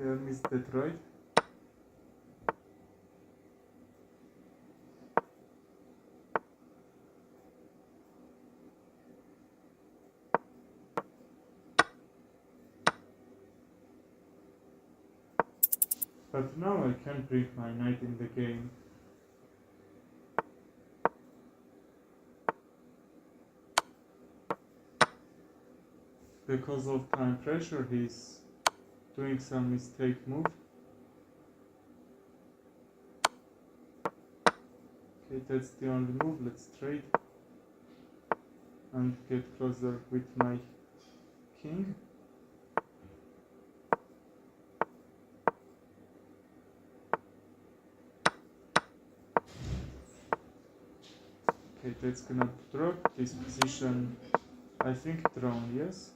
I missed that, right? But now I can bring my knight in the game. Because of time pressure, he's doing some mistake move. Okay, that's the only move. Let's trade and get closer with my king. Okay, that's gonna drop this position. I think drawn, yes.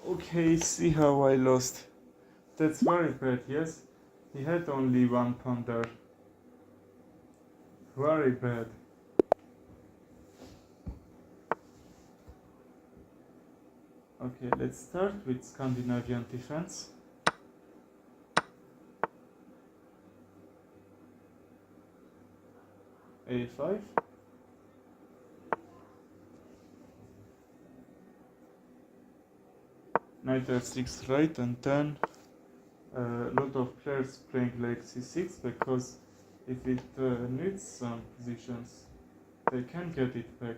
Okay, see how I lost. That's very bad, yes. He had only one pawn there. Very bad. Okay, let's start with Scandinavian defense. A5. Knight f6 right, and then a lot of players playing like c6 because if it needs some positions, they can get it back.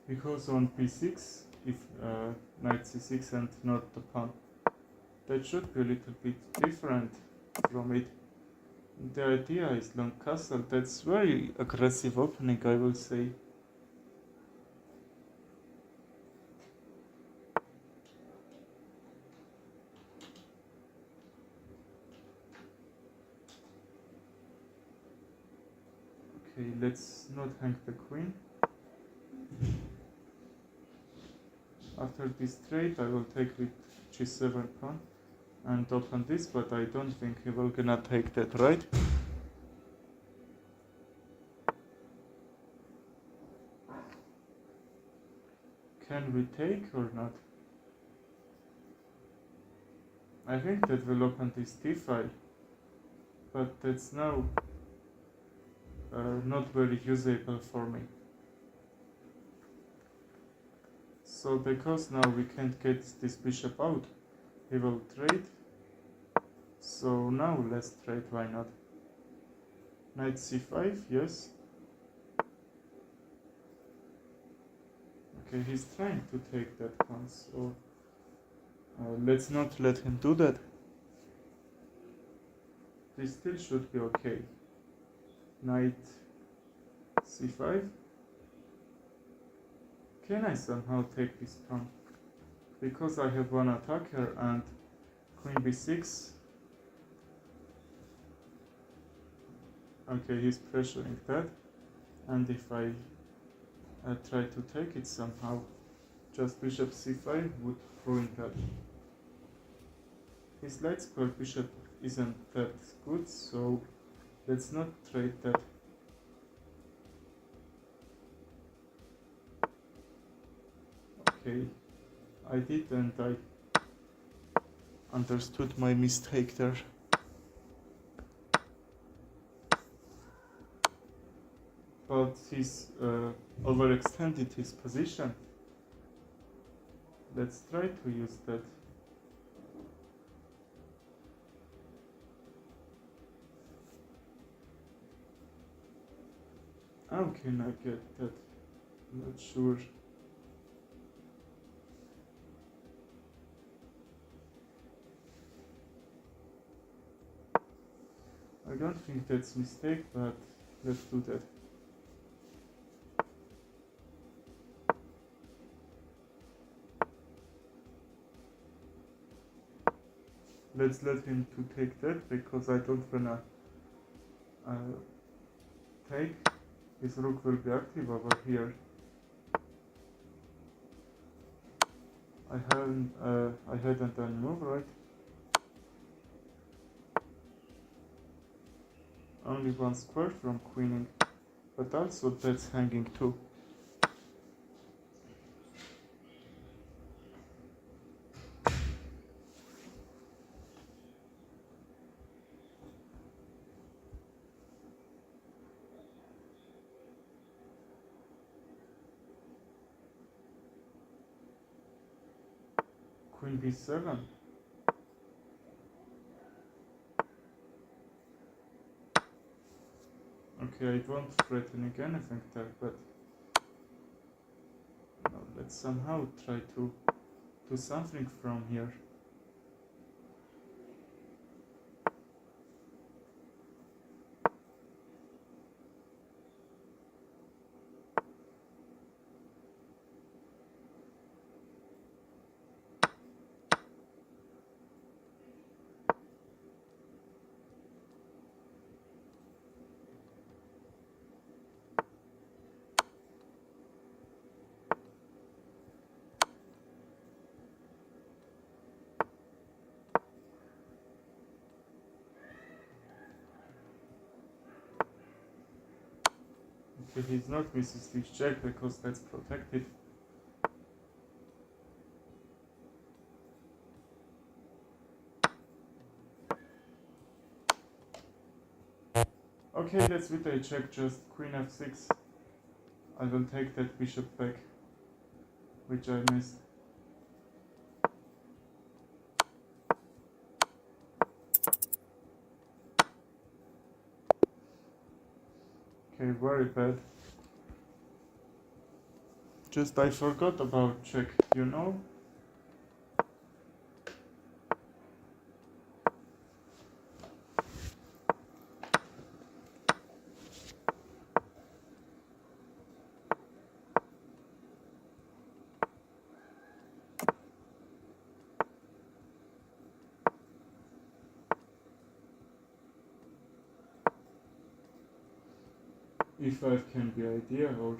Because on b6, if knight c6 and not the pawn, that should be a little bit different from it. The idea is long castle. That's very aggressive opening, I will say. Okay, let's not hang the queen. After this trade, I will take with g7 pawn and open this, but I don't think he will gonna take that, right? Can we take or not? I think that will open this d file, but that's now not very usable for me. So because now we can't get this bishop out, he will trade. So now let's trade, why not? Knight c5, yes. Okay, he's trying to take that pawn, so let's not let him do that. This still should be okay. Knight c5. Can I somehow take this pawn? Because I have one attacker and queen b6. Okay, he's pressuring that. And if I try to take it somehow, just bishop c5 would ruin that. His light square bishop isn't that good, so let's not trade that. Okay, I did, and I understood my mistake there. But he's overextended his position. Let's try to use that. How can I get that? I'm not sure. I don't think that's a mistake, but let's do that. Let's let him to take that, because I don't wanna take. His rook will be active over here. I hadn't done move, right? Only one square from queening, but also that's hanging too. Queen b7. Okay, I won't threatening anything there, but no, let's somehow try to do something from here. Okay, he's not Mrs. Fish check because that's protected. Okay, let's with a check, just Queen f6. I will take that bishop back, which I missed. Okay, very bad. Just I forgot about check, you know? E5 can be idea, or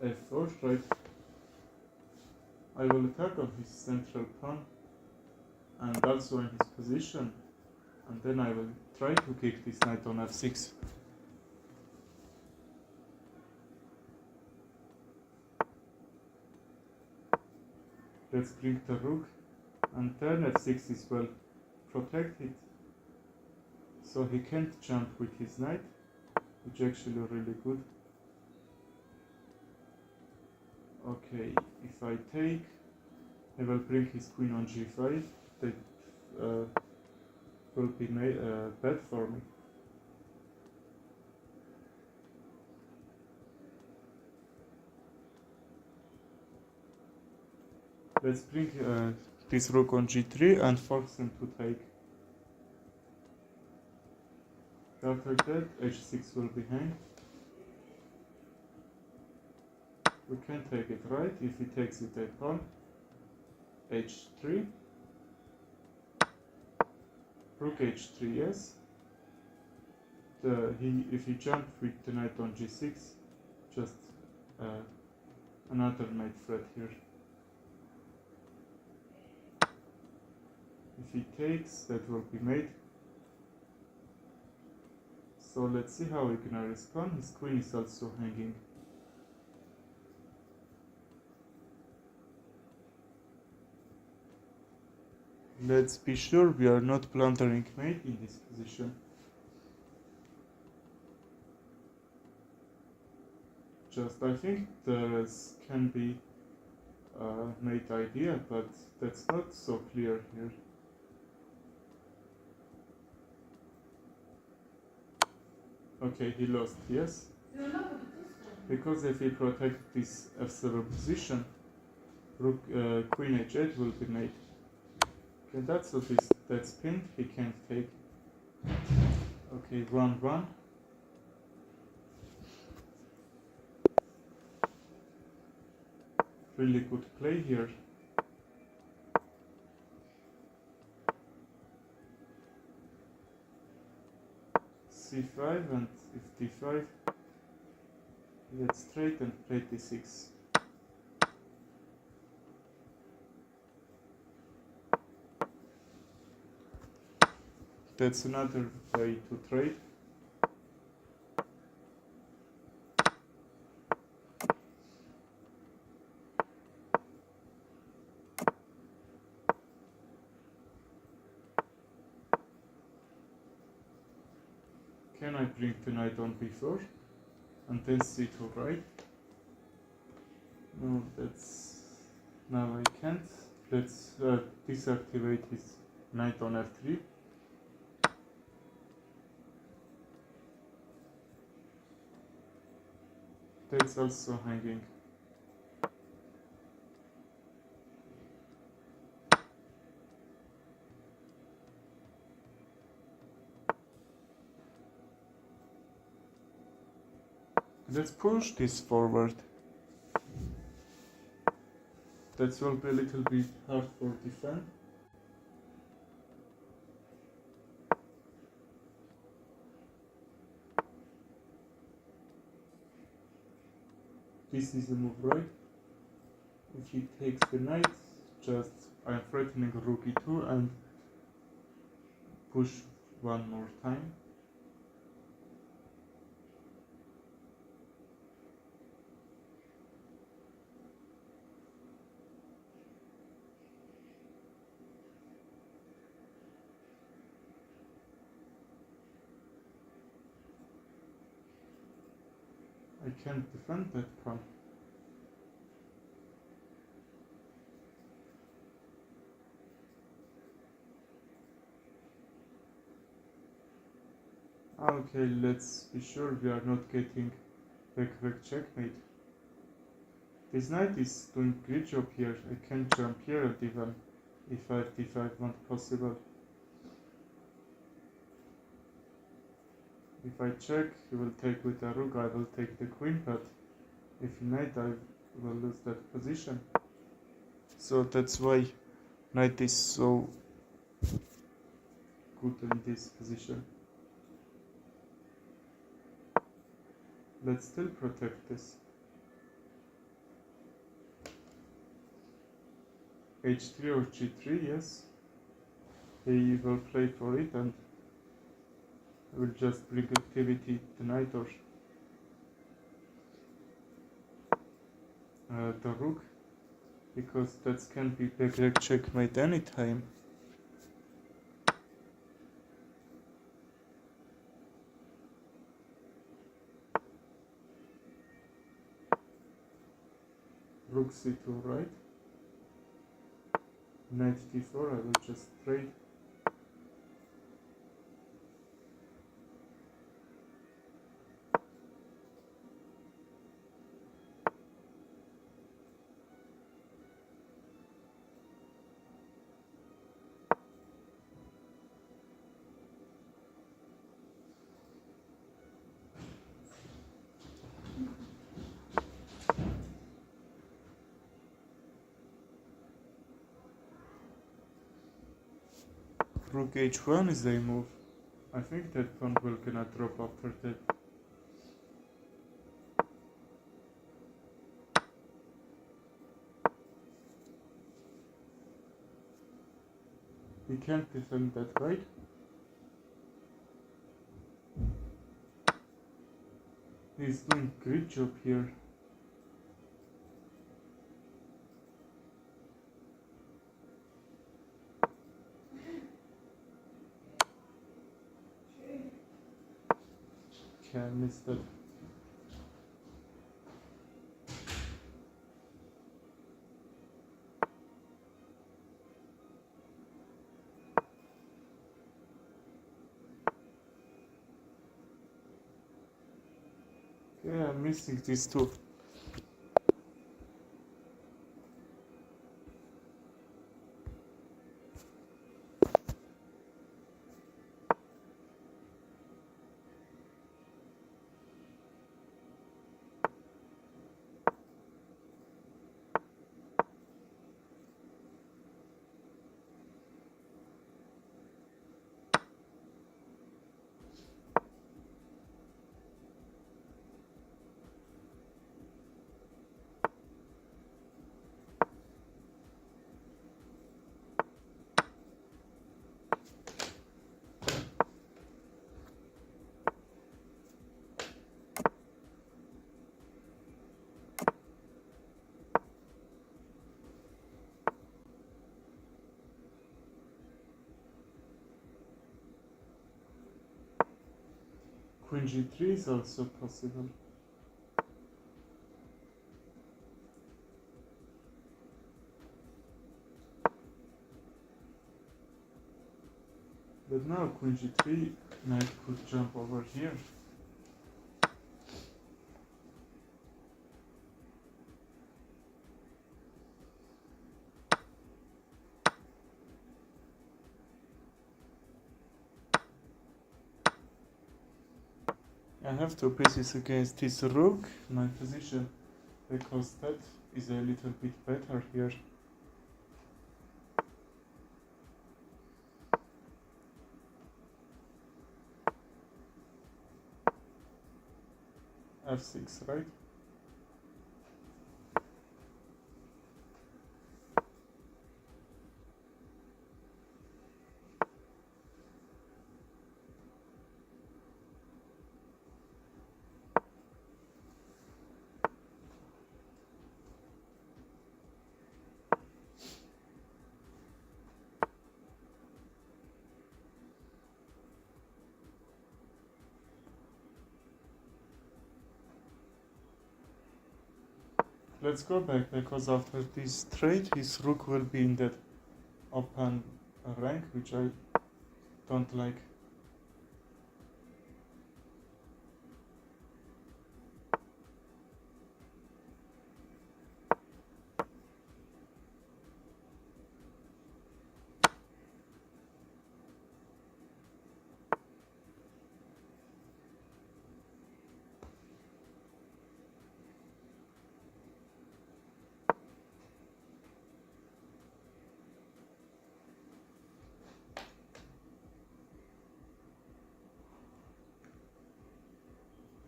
f4, right? I will attack on his central pawn and also in his position, and then I will try to kick this knight on f6. Let's bring the rook, and turn f6 is well protected, so he can't jump with his knight, which is actually really good. Okay, if I take, I will bring his queen on g5, that will be bad for me. Let's bring this rook on g3 and force him to take. After that, h6 will be hanged. We can take it right if he takes it a pawn. h3. Rook h3, yes. If he jumps with the knight on g6, just another knight threat here. If he takes, that will be mate. So let's see how he gonna respond. His queen is also hanging. Let's be sure we are not plundering mate in this position. Just I think there can be mate idea, but that's not so clear here. Okay, he lost, yes. Because if he protects this f7 position, rook, queen h8 will be mate. Okay, that's what that's pinned, he can't take. Okay, 1-1. Really good play here. c5 and if d5, let's straight and play d6. That's another way to trade. Can I bring the knight on b4 and then c2, right? No, now I can't. Let's deactivate his knight on f3. That's also hanging. Let's push this forward. That will be a little bit hard for defense. This is a move, right? If he takes the knight, just I'm threatening rook e2 and push 1 more time. I can't defend that pawn. Okay, let's be sure we are not getting back checkmate. This knight is doing great job here. I can jump here at d1, e5, d5 not possible. If I check, he will take with the rook, I will take the queen, but if knight, I will lose that position. So that's why knight is so good in this position. Let's still protect this. h3 or g3, yes. He will play for it and I will just bring activity the knight or the rook, because that can be back checkmate anytime. Rook c2, right? Knight d4, I will just trade. Rook h1 is a move. I think that pawn will gonna drop after that. He can't defend that, right? He's doing great job here. Can't miss that. Yeah, I'm missing these two. Queen g3 is also possible. But now Queen g3, knight could jump over here. I have two pieces against this rook, my position, because that is a little bit better here. f6, right? let's go back, because after this trade his rook will be in that open rank, which I don't like.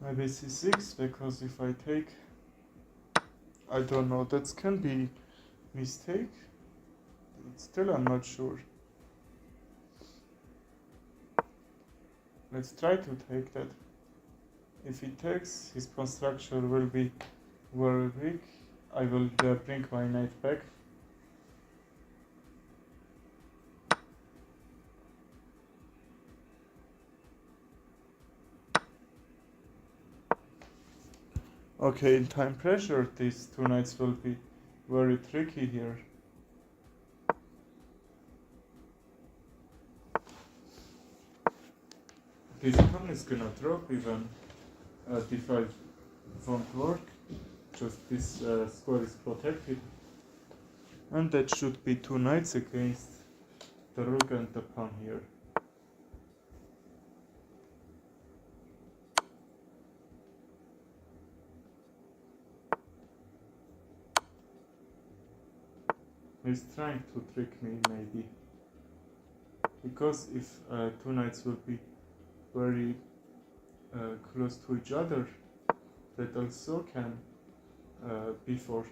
Maybe c6, because if I take, I don't know, that can be mistake. Still I'm not sure. Let's try to take that. If he takes, his pawn structure will be very weak. I will bring my knight back. Okay, in time pressure, these two knights will be very tricky here. This pawn is gonna drop even d5 won't work. Just this square is protected. And that should be two knights against the rook and the pawn here. He's trying to trick me, maybe. Because if two knights will be very close to each other, that also can be fork.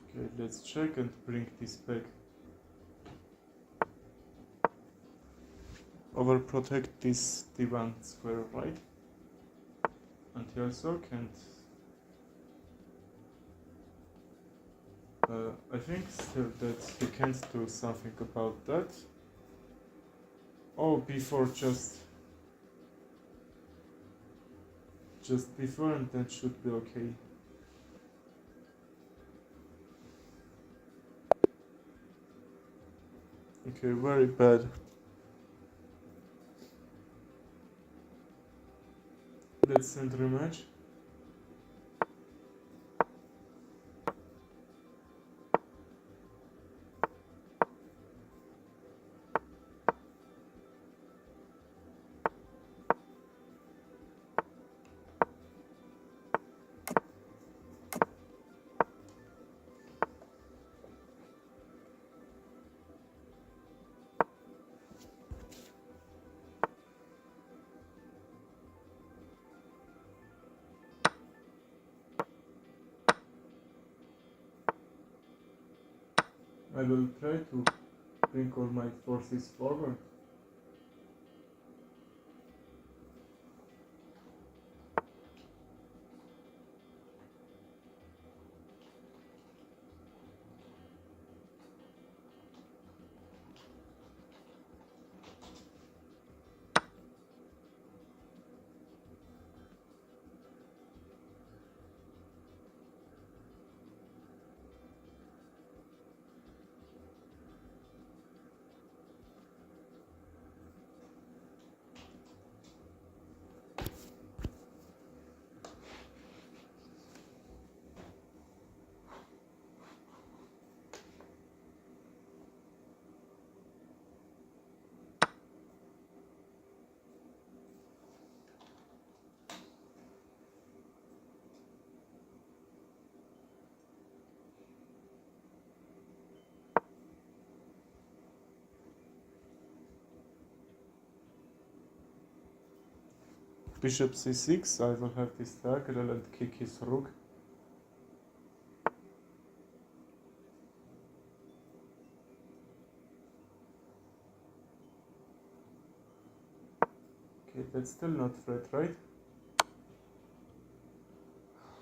Okay, let's check and bring this back. Overprotect this d1 square, right? And he also can't. I think still that he can't do something about that. Oh, before just before, and that should be okay. Okay, very bad. Let's send rematch. I will try to bring all my forces forward. Bishop c6, I will have this diagonal and kick his rook. Okay, that's still not threat, right?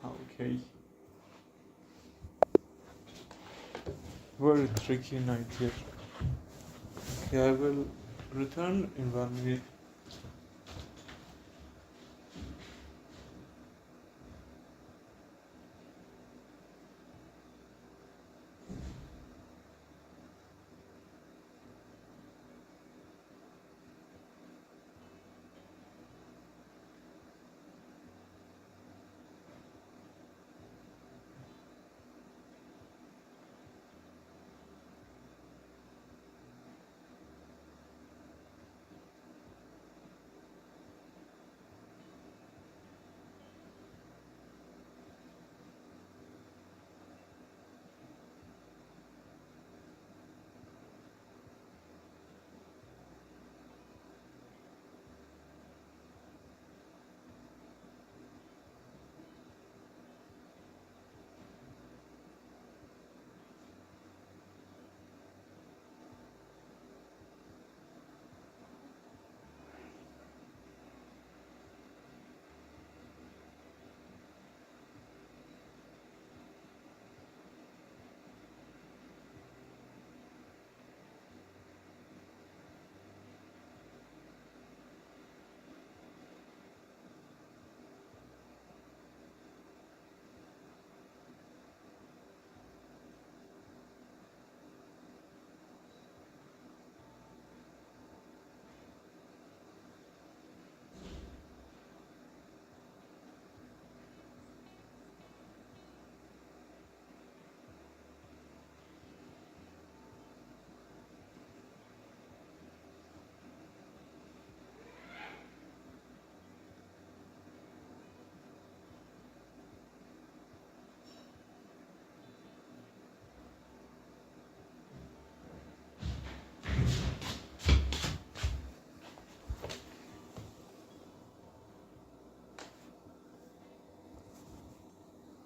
Okay. Very tricky night here. Okay, I will return in 1 minute.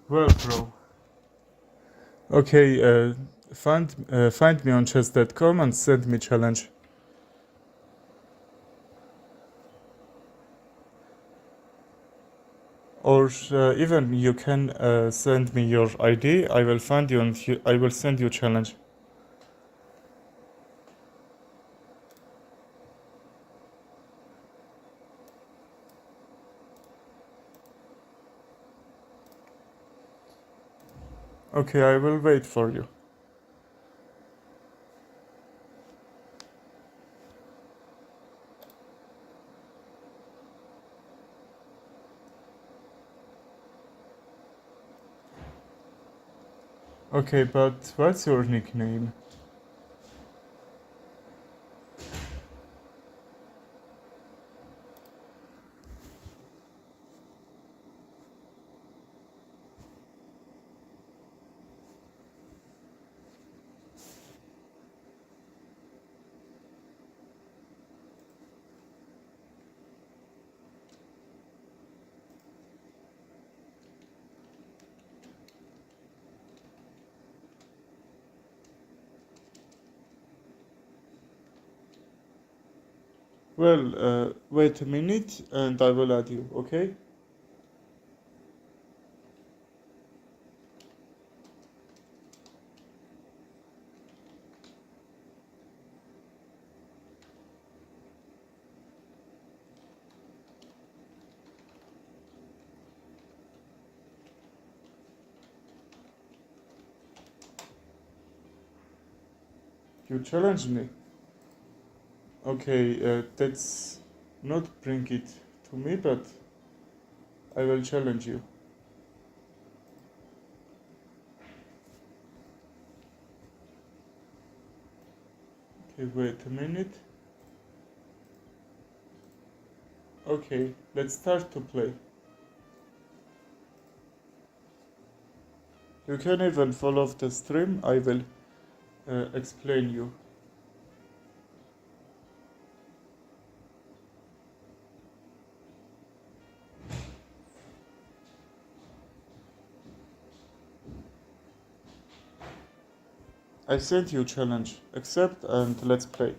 Well, bro. Okay, find me on chess.com and send me challenge. Or even you can send me your ID. I will find you and I will send you challenge. Okay, I will wait for you. Okay, but what's your nickname? Well, wait a minute and I will add you, okay? You challenge me. Okay, that's not bring it to me, but I will challenge you. Okay, wait a minute. Okay, let's start to play. You can even follow the stream, I will explain you. I sent you challenge, accept and let's play.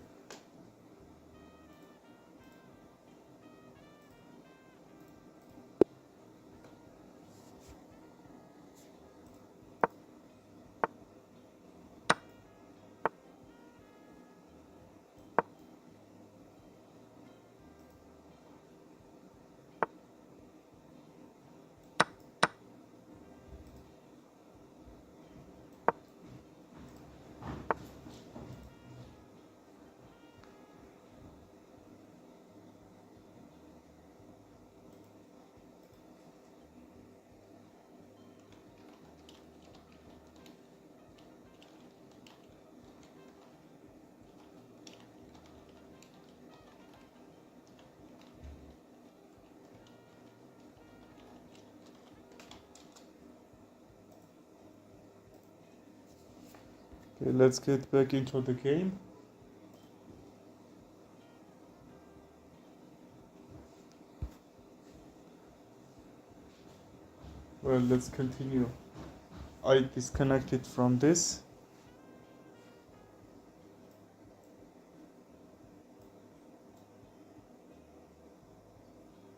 Okay, let's get back into the game. Well, let's continue. I disconnected from this.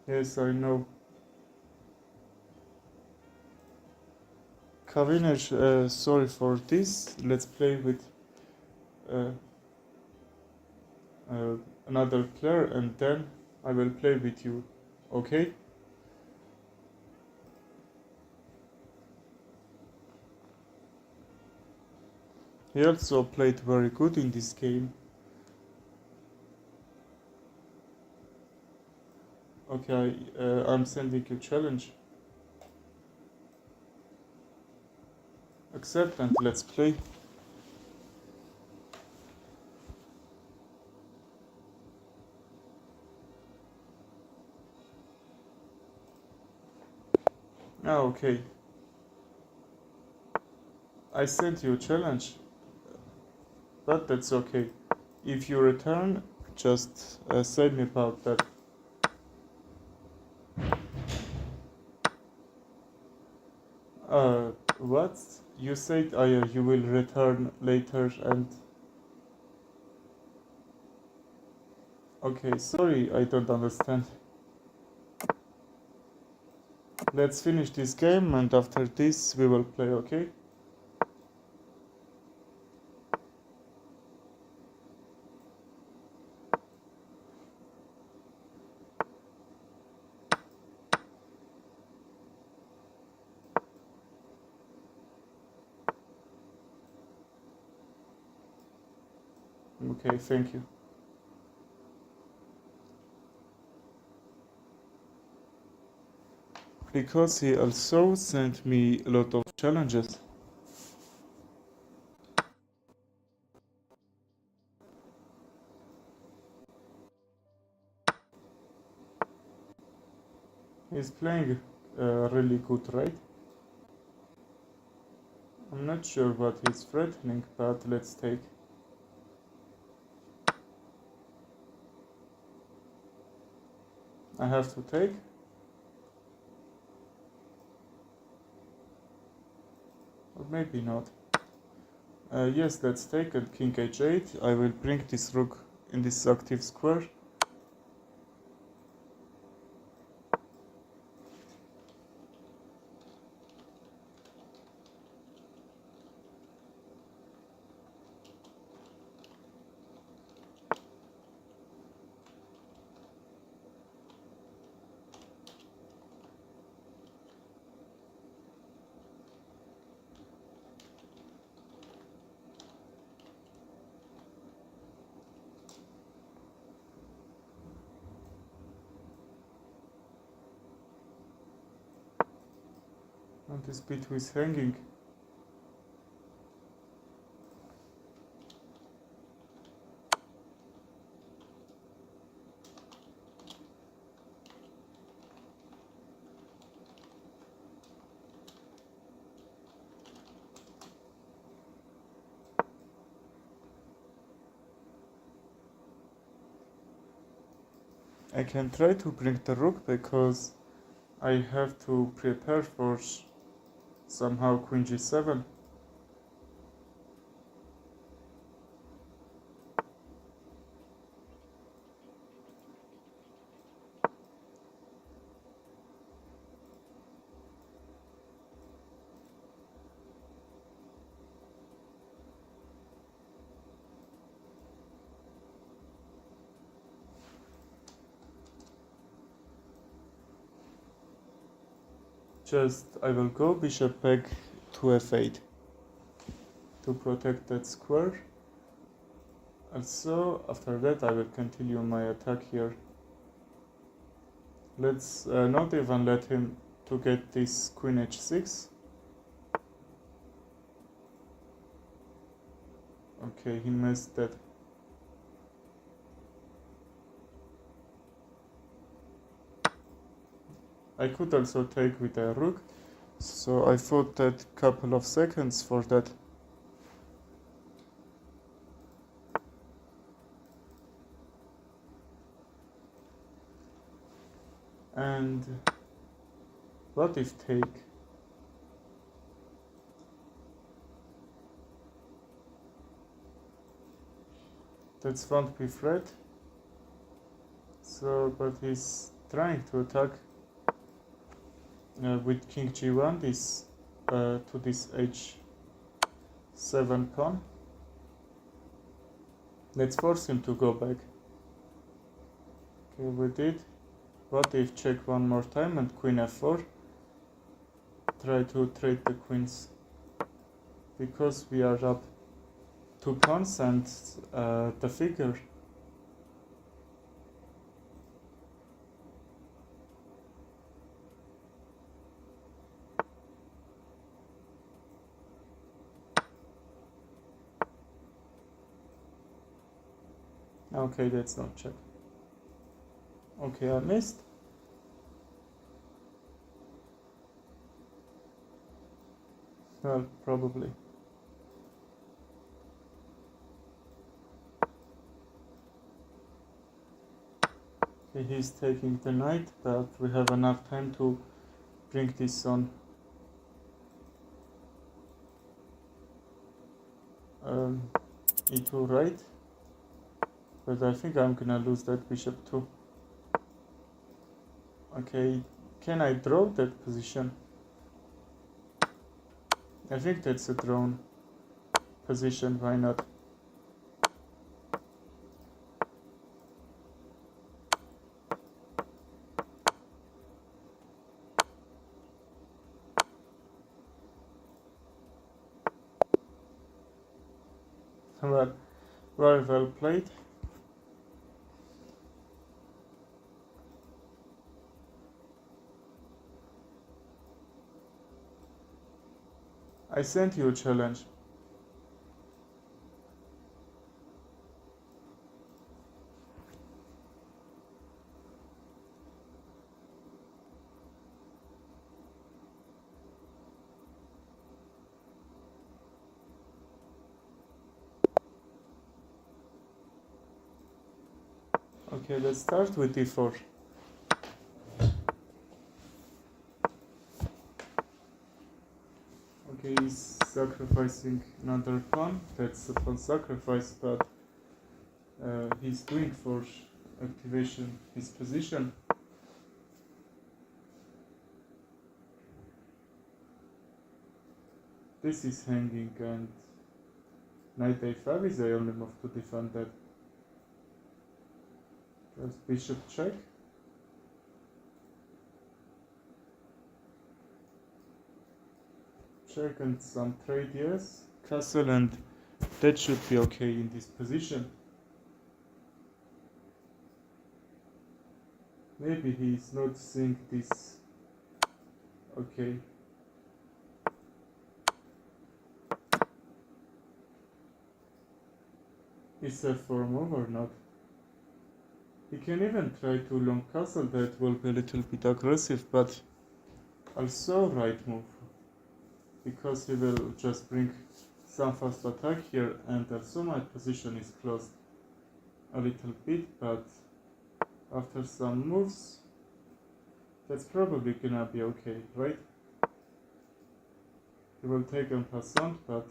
Yes, I know. Kavinesh, sorry for this. Let's play with uh, uh, another player and then I will play with you. Okay? He also played very good in this game. Okay, I'm sending you challenge. Accept and let's play. Ah, okay. I sent you a challenge, but that's okay. If you return, just say me about that. What? You said you will return later and... Okay, sorry, I don't understand. Let's finish this game and after this we will play, okay? Okay, thank you. Because he also sent me a lot of challenges. He's playing really good, right? I'm not sure what he's threatening, but let's take. I have to take? Or maybe not. Yes, let's take and king h8. I will bring this rook in this active square. And this bit is hanging. I can try to bring the rook because I have to prepare for somehow queen g7. Just I will go bishop back to f8 to protect that square. Also, after that I will continue my attack here. Let's not even let him to get this queen h6. Okay, he missed that. I could also take with a rook, so I thought that couple of seconds for that. And what if take? That won't be threat. So, but he's trying to attack with king g1 this to this h7 pawn. Let's force him to go back. Okay, we did. What if check one more time and queen f4? Try to trade the queens. Because we are up 2 pawns and the figure. Okay, that's not check. Okay, I missed. Well, probably. Okay, he's taking the knight, but we have enough time to bring this on. E2 right. But I think I'm gonna lose that bishop too. Okay, can I draw that position? I think that's a drawn position, why not? Well, very well played. I sent you a challenge. Okay, let's start with d4. Okay, he's sacrificing another pawn. That's a pawn sacrifice, but he's doing for activation his position. This is hanging and knight a5 is the only move to defend that. Just bishop check. Check and some trade, yes. Castle, and that should be okay in this position. Maybe he's not seeing this. Okay. Is f4 move or not? He can even try to long castle, that will be a little bit aggressive, but also right move. Because he will just bring some fast attack here, and also my position is closed a little bit, but after some moves, that's probably gonna be okay, right? He will take en passant, but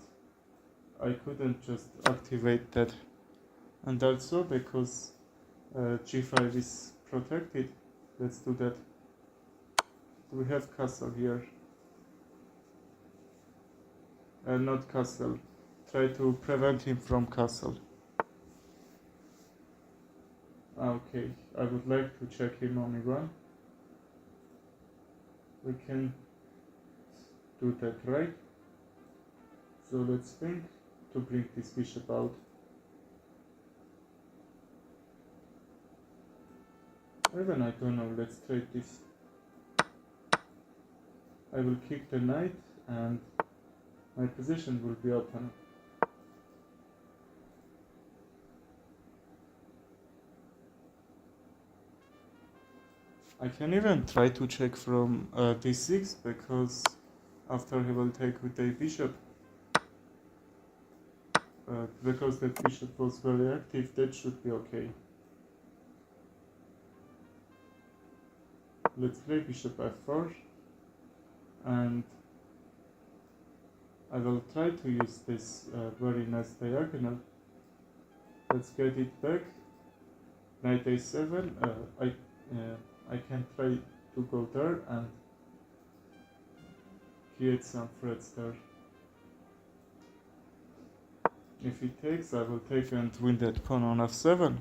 I couldn't just activate that. And also because g5 is protected, let's do that. We have castle here. Not castle. Try to prevent him from castle. Okay, I would like to check him on e1. We can do that, right? So let's think to bring this bishop out. Even I don't know, let's trade this. I will kick the knight and my position will be open. I can even try to check from d6, because after he will take with a bishop. Because that bishop was very active, that should be okay. Let's play bishop f4, and I will try to use this very nice diagonal. Let's get it back. Knight a7. I can try to go there and create some threats there. If he takes, I will take and win that pawn on f7.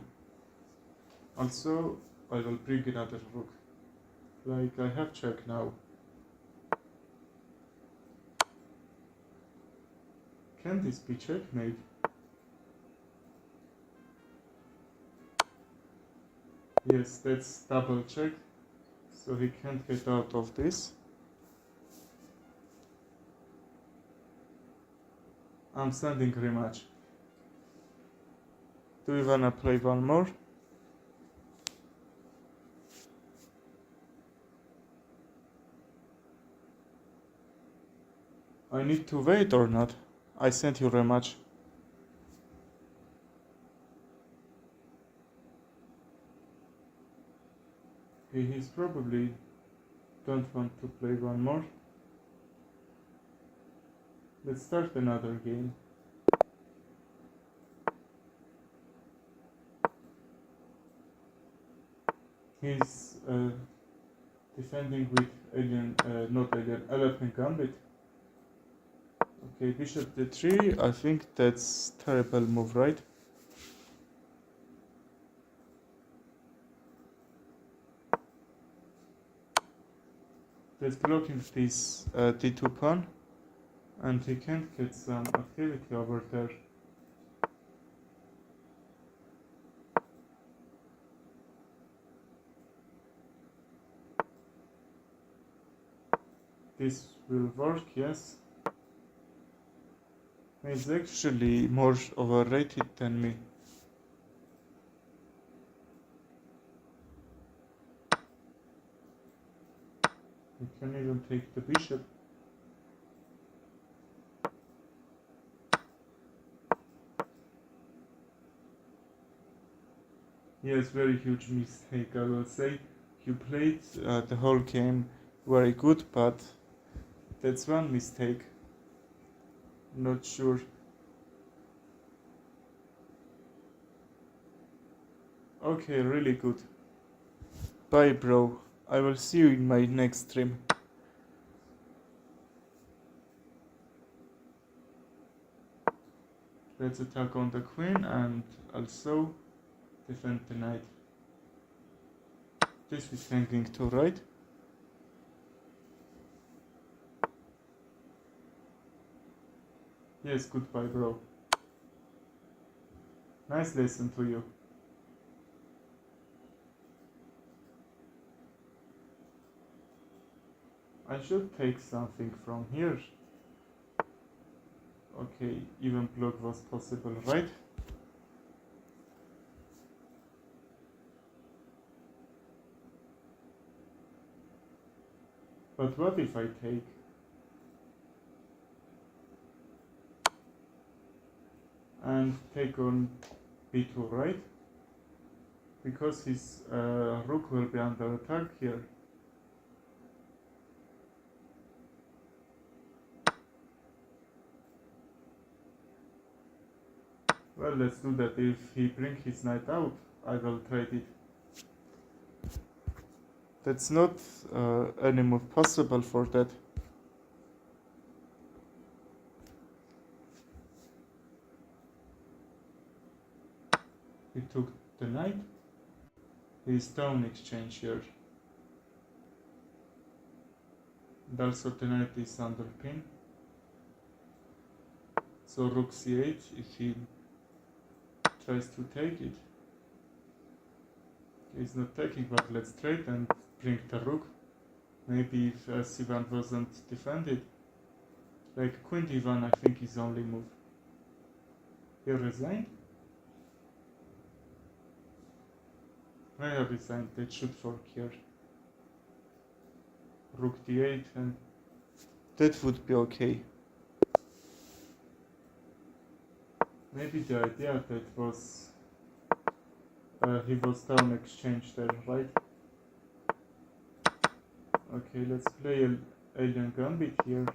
Also, I will bring another rook. Like, I have check now. Can this be checkmate? Yes, that's double check. So he can't get out of this. I'm sending rematch. Do you wanna play one more? I need to wait or not? I sent you rematch. He's probably don't want to play one more. Let's start another game. He's defending with elephant gambit. Okay, bishop d3. I think that's terrible move, right? That's blocking this d2 pawn, and he can't get some activity over there. This will work, yes. He's actually more overrated than me. He can even take the bishop. Yes, very huge mistake, I will say. You played the whole game very good, but that's one mistake. Not sure. Okay, really good. Bye, bro. I will see you in my next stream. Let's attack on the queen and also defend the knight. This is hanging to right. Yes, goodbye, bro. Nice lesson to you. I should take something from here. Okay, even block was possible, right? But what if I take? And take on b2, right? Because his rook will be under attack here. Well, let's do that. If he bring his knight out, I will trade it. That's not any move possible for that. He took the knight. His stone exchange here. And also the knight is under pin. So rook c8 if he tries to take it. He's not taking, but let's trade and bring the rook. Maybe if c1 wasn't defended. Like queen d1 I think is only move. He resigned? I resigned, that should fork here. Rook d8 and that would be okay. Maybe the idea that was he was down exchange there, right? Okay, let's play an alien gambit here.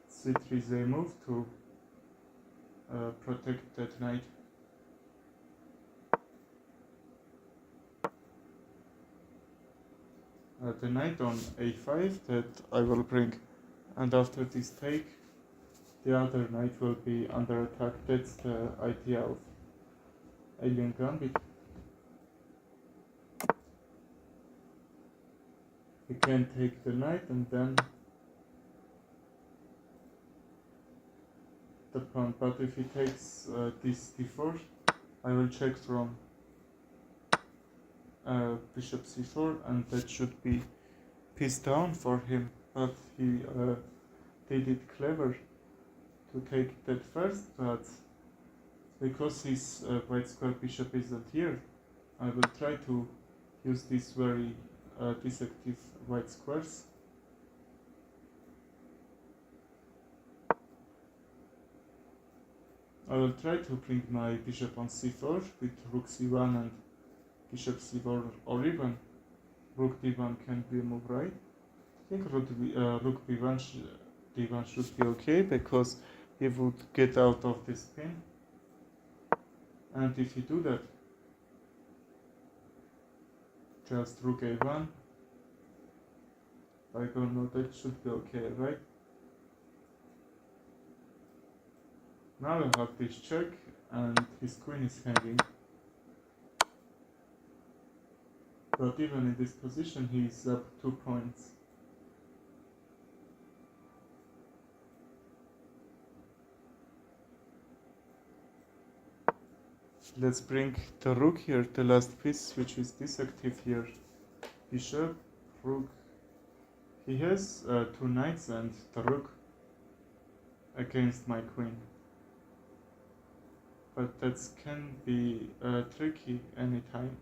C3 they move to protect that knight. The knight on a5 that I will bring, and after this take the other knight will be under attack. That's the idea of alien gambit. He can take the knight and then the pawn, but if he takes this d4, I will check from bishop c4, and that should be piece down for him, but he did it clever to take that first, but because his white square bishop isn't here, I will try to use these very deceptive white squares. I will try to bring my bishop on c4 with rook c1 and bishop c4, or even rook d1 can be a move, right? I think rook b1 d1 should be okay, because he would get out of this pin. And if you do that, just rook a1, I don't know, that should be okay, right? Now I have this check, and his queen is hanging. But even in this position, he is up 2 points. Let's bring the rook here, the last piece, which is this active here. Bishop, rook. He has 2 knights and the rook against my queen. But that can be tricky anytime.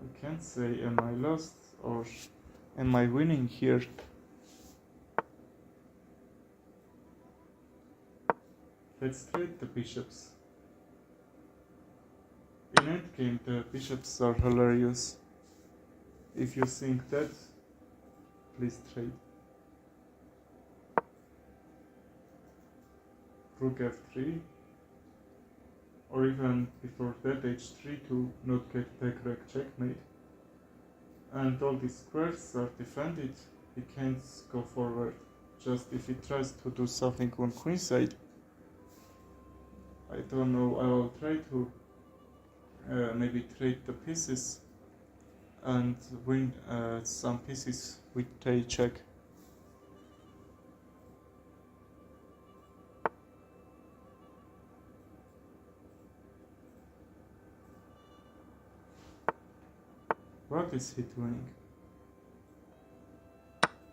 I can't say am I lost or am I winning here. Let's trade the bishops. In endgame the bishops are hilarious. If you think that, please trade. Rook f3, or even before that h3 to not get back checkmate. And all these squares are defended, he can't go forward. Just if he tries to do something on queenside, I don't know, I will try to maybe trade the pieces and win some pieces with a check. What is he doing?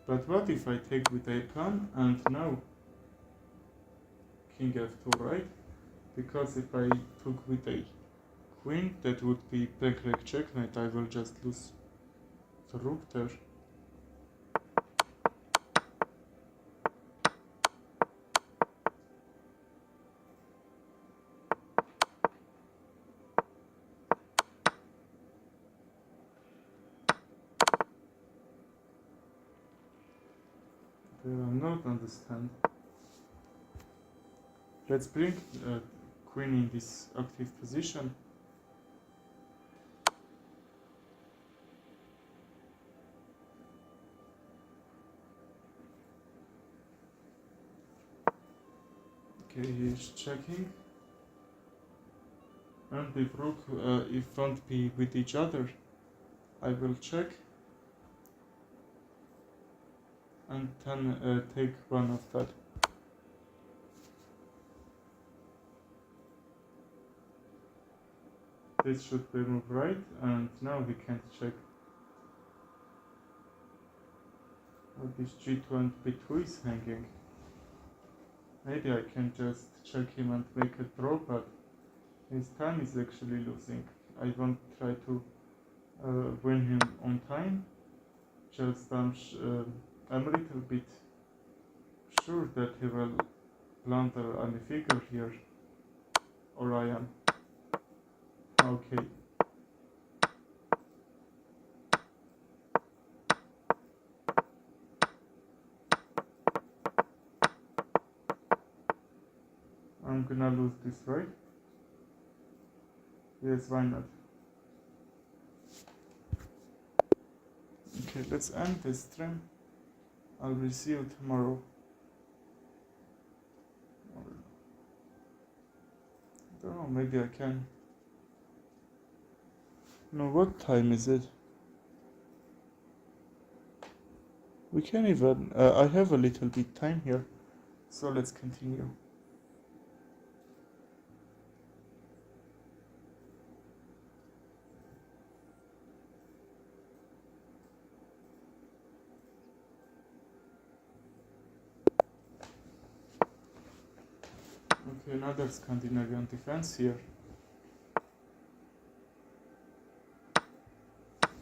But what if I take with a pawn and now king f2, right? Because if I took with a queen, that would be back checkmate. I will just lose the rook there. I will not understand. Let's bring queen in this active position. Okay, he's checking. And if rook if won't be with each other, I will check and then take one of that. This should be move right, and now we can't check. Oh, this g2 and b2 is hanging. Maybe I can just check him and make a draw, but his time is actually losing. I won't try to win him on time. Just I'm a little bit sure that he will blunder any figure here, or I am. Okay. I'm gonna lose this, right? Yes, why not? Okay, let's end this stream. I will see you tomorrow. I don't know, maybe I can. No, what time is it? We can even. I have a little bit time here, so let's continue. Okay, another Scandinavian defense here.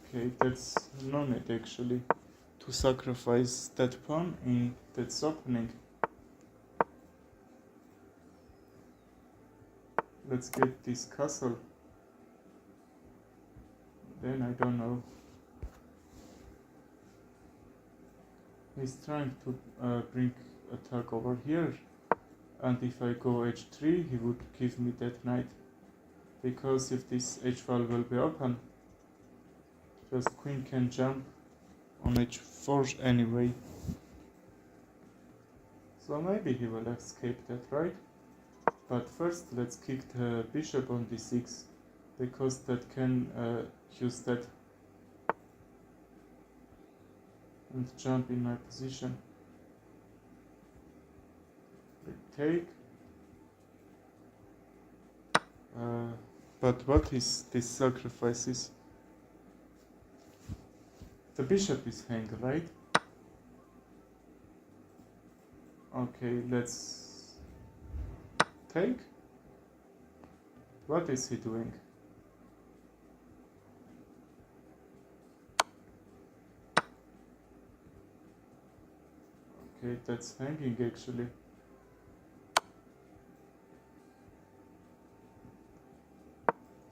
Okay, that's no need actually to sacrifice that pawn in that opening. Let's get this castle. Then I don't know. He's trying to bring attack over here, and if I go h3 he would give me that knight, because if this h-file will be open, just queen can jump on h4 anyway. So maybe he will escape that, right? But first let's kick the bishop on d6, because that can use that and jump in my position. Take. But what is this sacrifices? The bishop is hanged, right? Okay, let's take. What is he doing? Okay, that's hanging actually.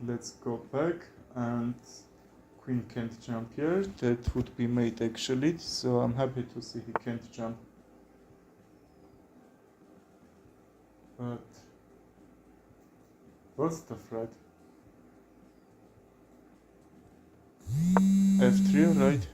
Let's go back, and queen can't jump here. That would be mate actually, so I'm happy to see he can't jump. But what's the threat? F3, right?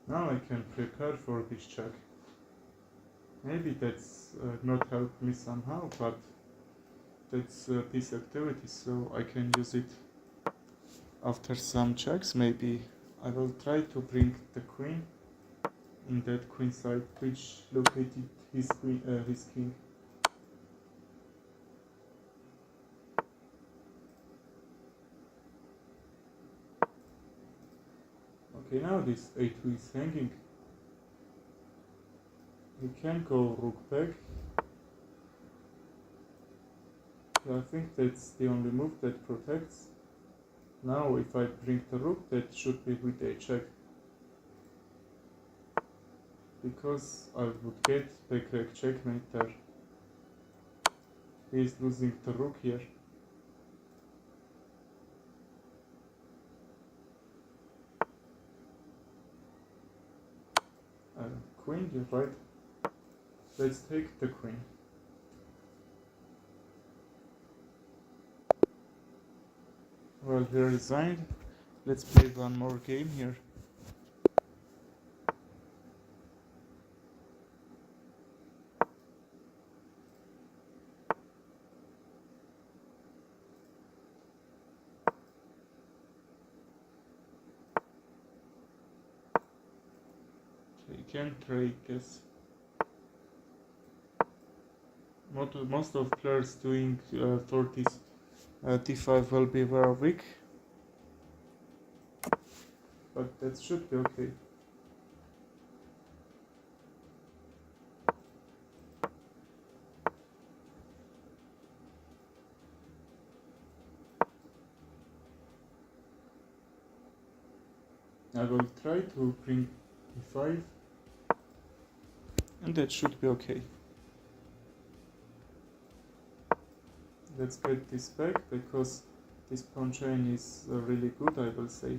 Now I can prepare for this check. Maybe that's not helped me somehow, but that's this activity, so I can use it after some checks. Maybe I will try to bring the queen in that queen side, which located his king. Okay, now this a2 is hanging. We can go rook back. I think that's the only move that protects. Now if I bring the rook, that should be with a check. Because I would get back checkmate there. He is losing the rook here. Queen, you're right. Let's take the queen. Well, he resigned. Let's play one more game here. You can trade this. Most of players doing for this d5 will be very weak, but that should be okay. I will try to bring e5, and that should be okay. Let's get this back, because this pawn chain is really good, I will say.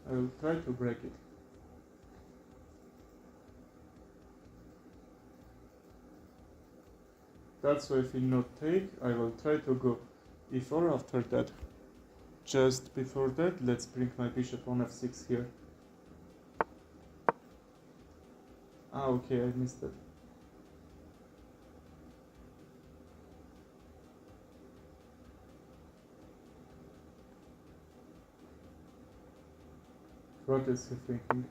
I will try to break it. That's why if we not take, I will try to go e4 after that. Just before that, let's bring my bishop on f6 here. Ah, okay, I missed it. What is he thinking?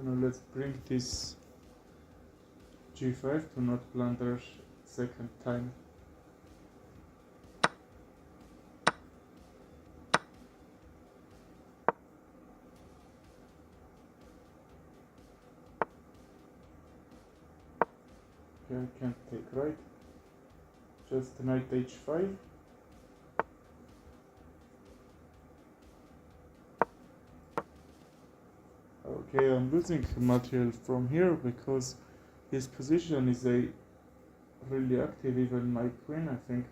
Now let's bring this g5 to not blunder second time. Okay, I can't take right. Just knight h5. Okay, I'm losing material from here because his position is a really active. Even my queen, I think,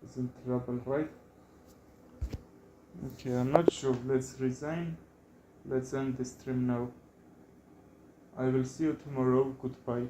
is in trouble, right? Okay, I'm not sure. Let's resign. Let's end the stream now. I will see you tomorrow. Goodbye.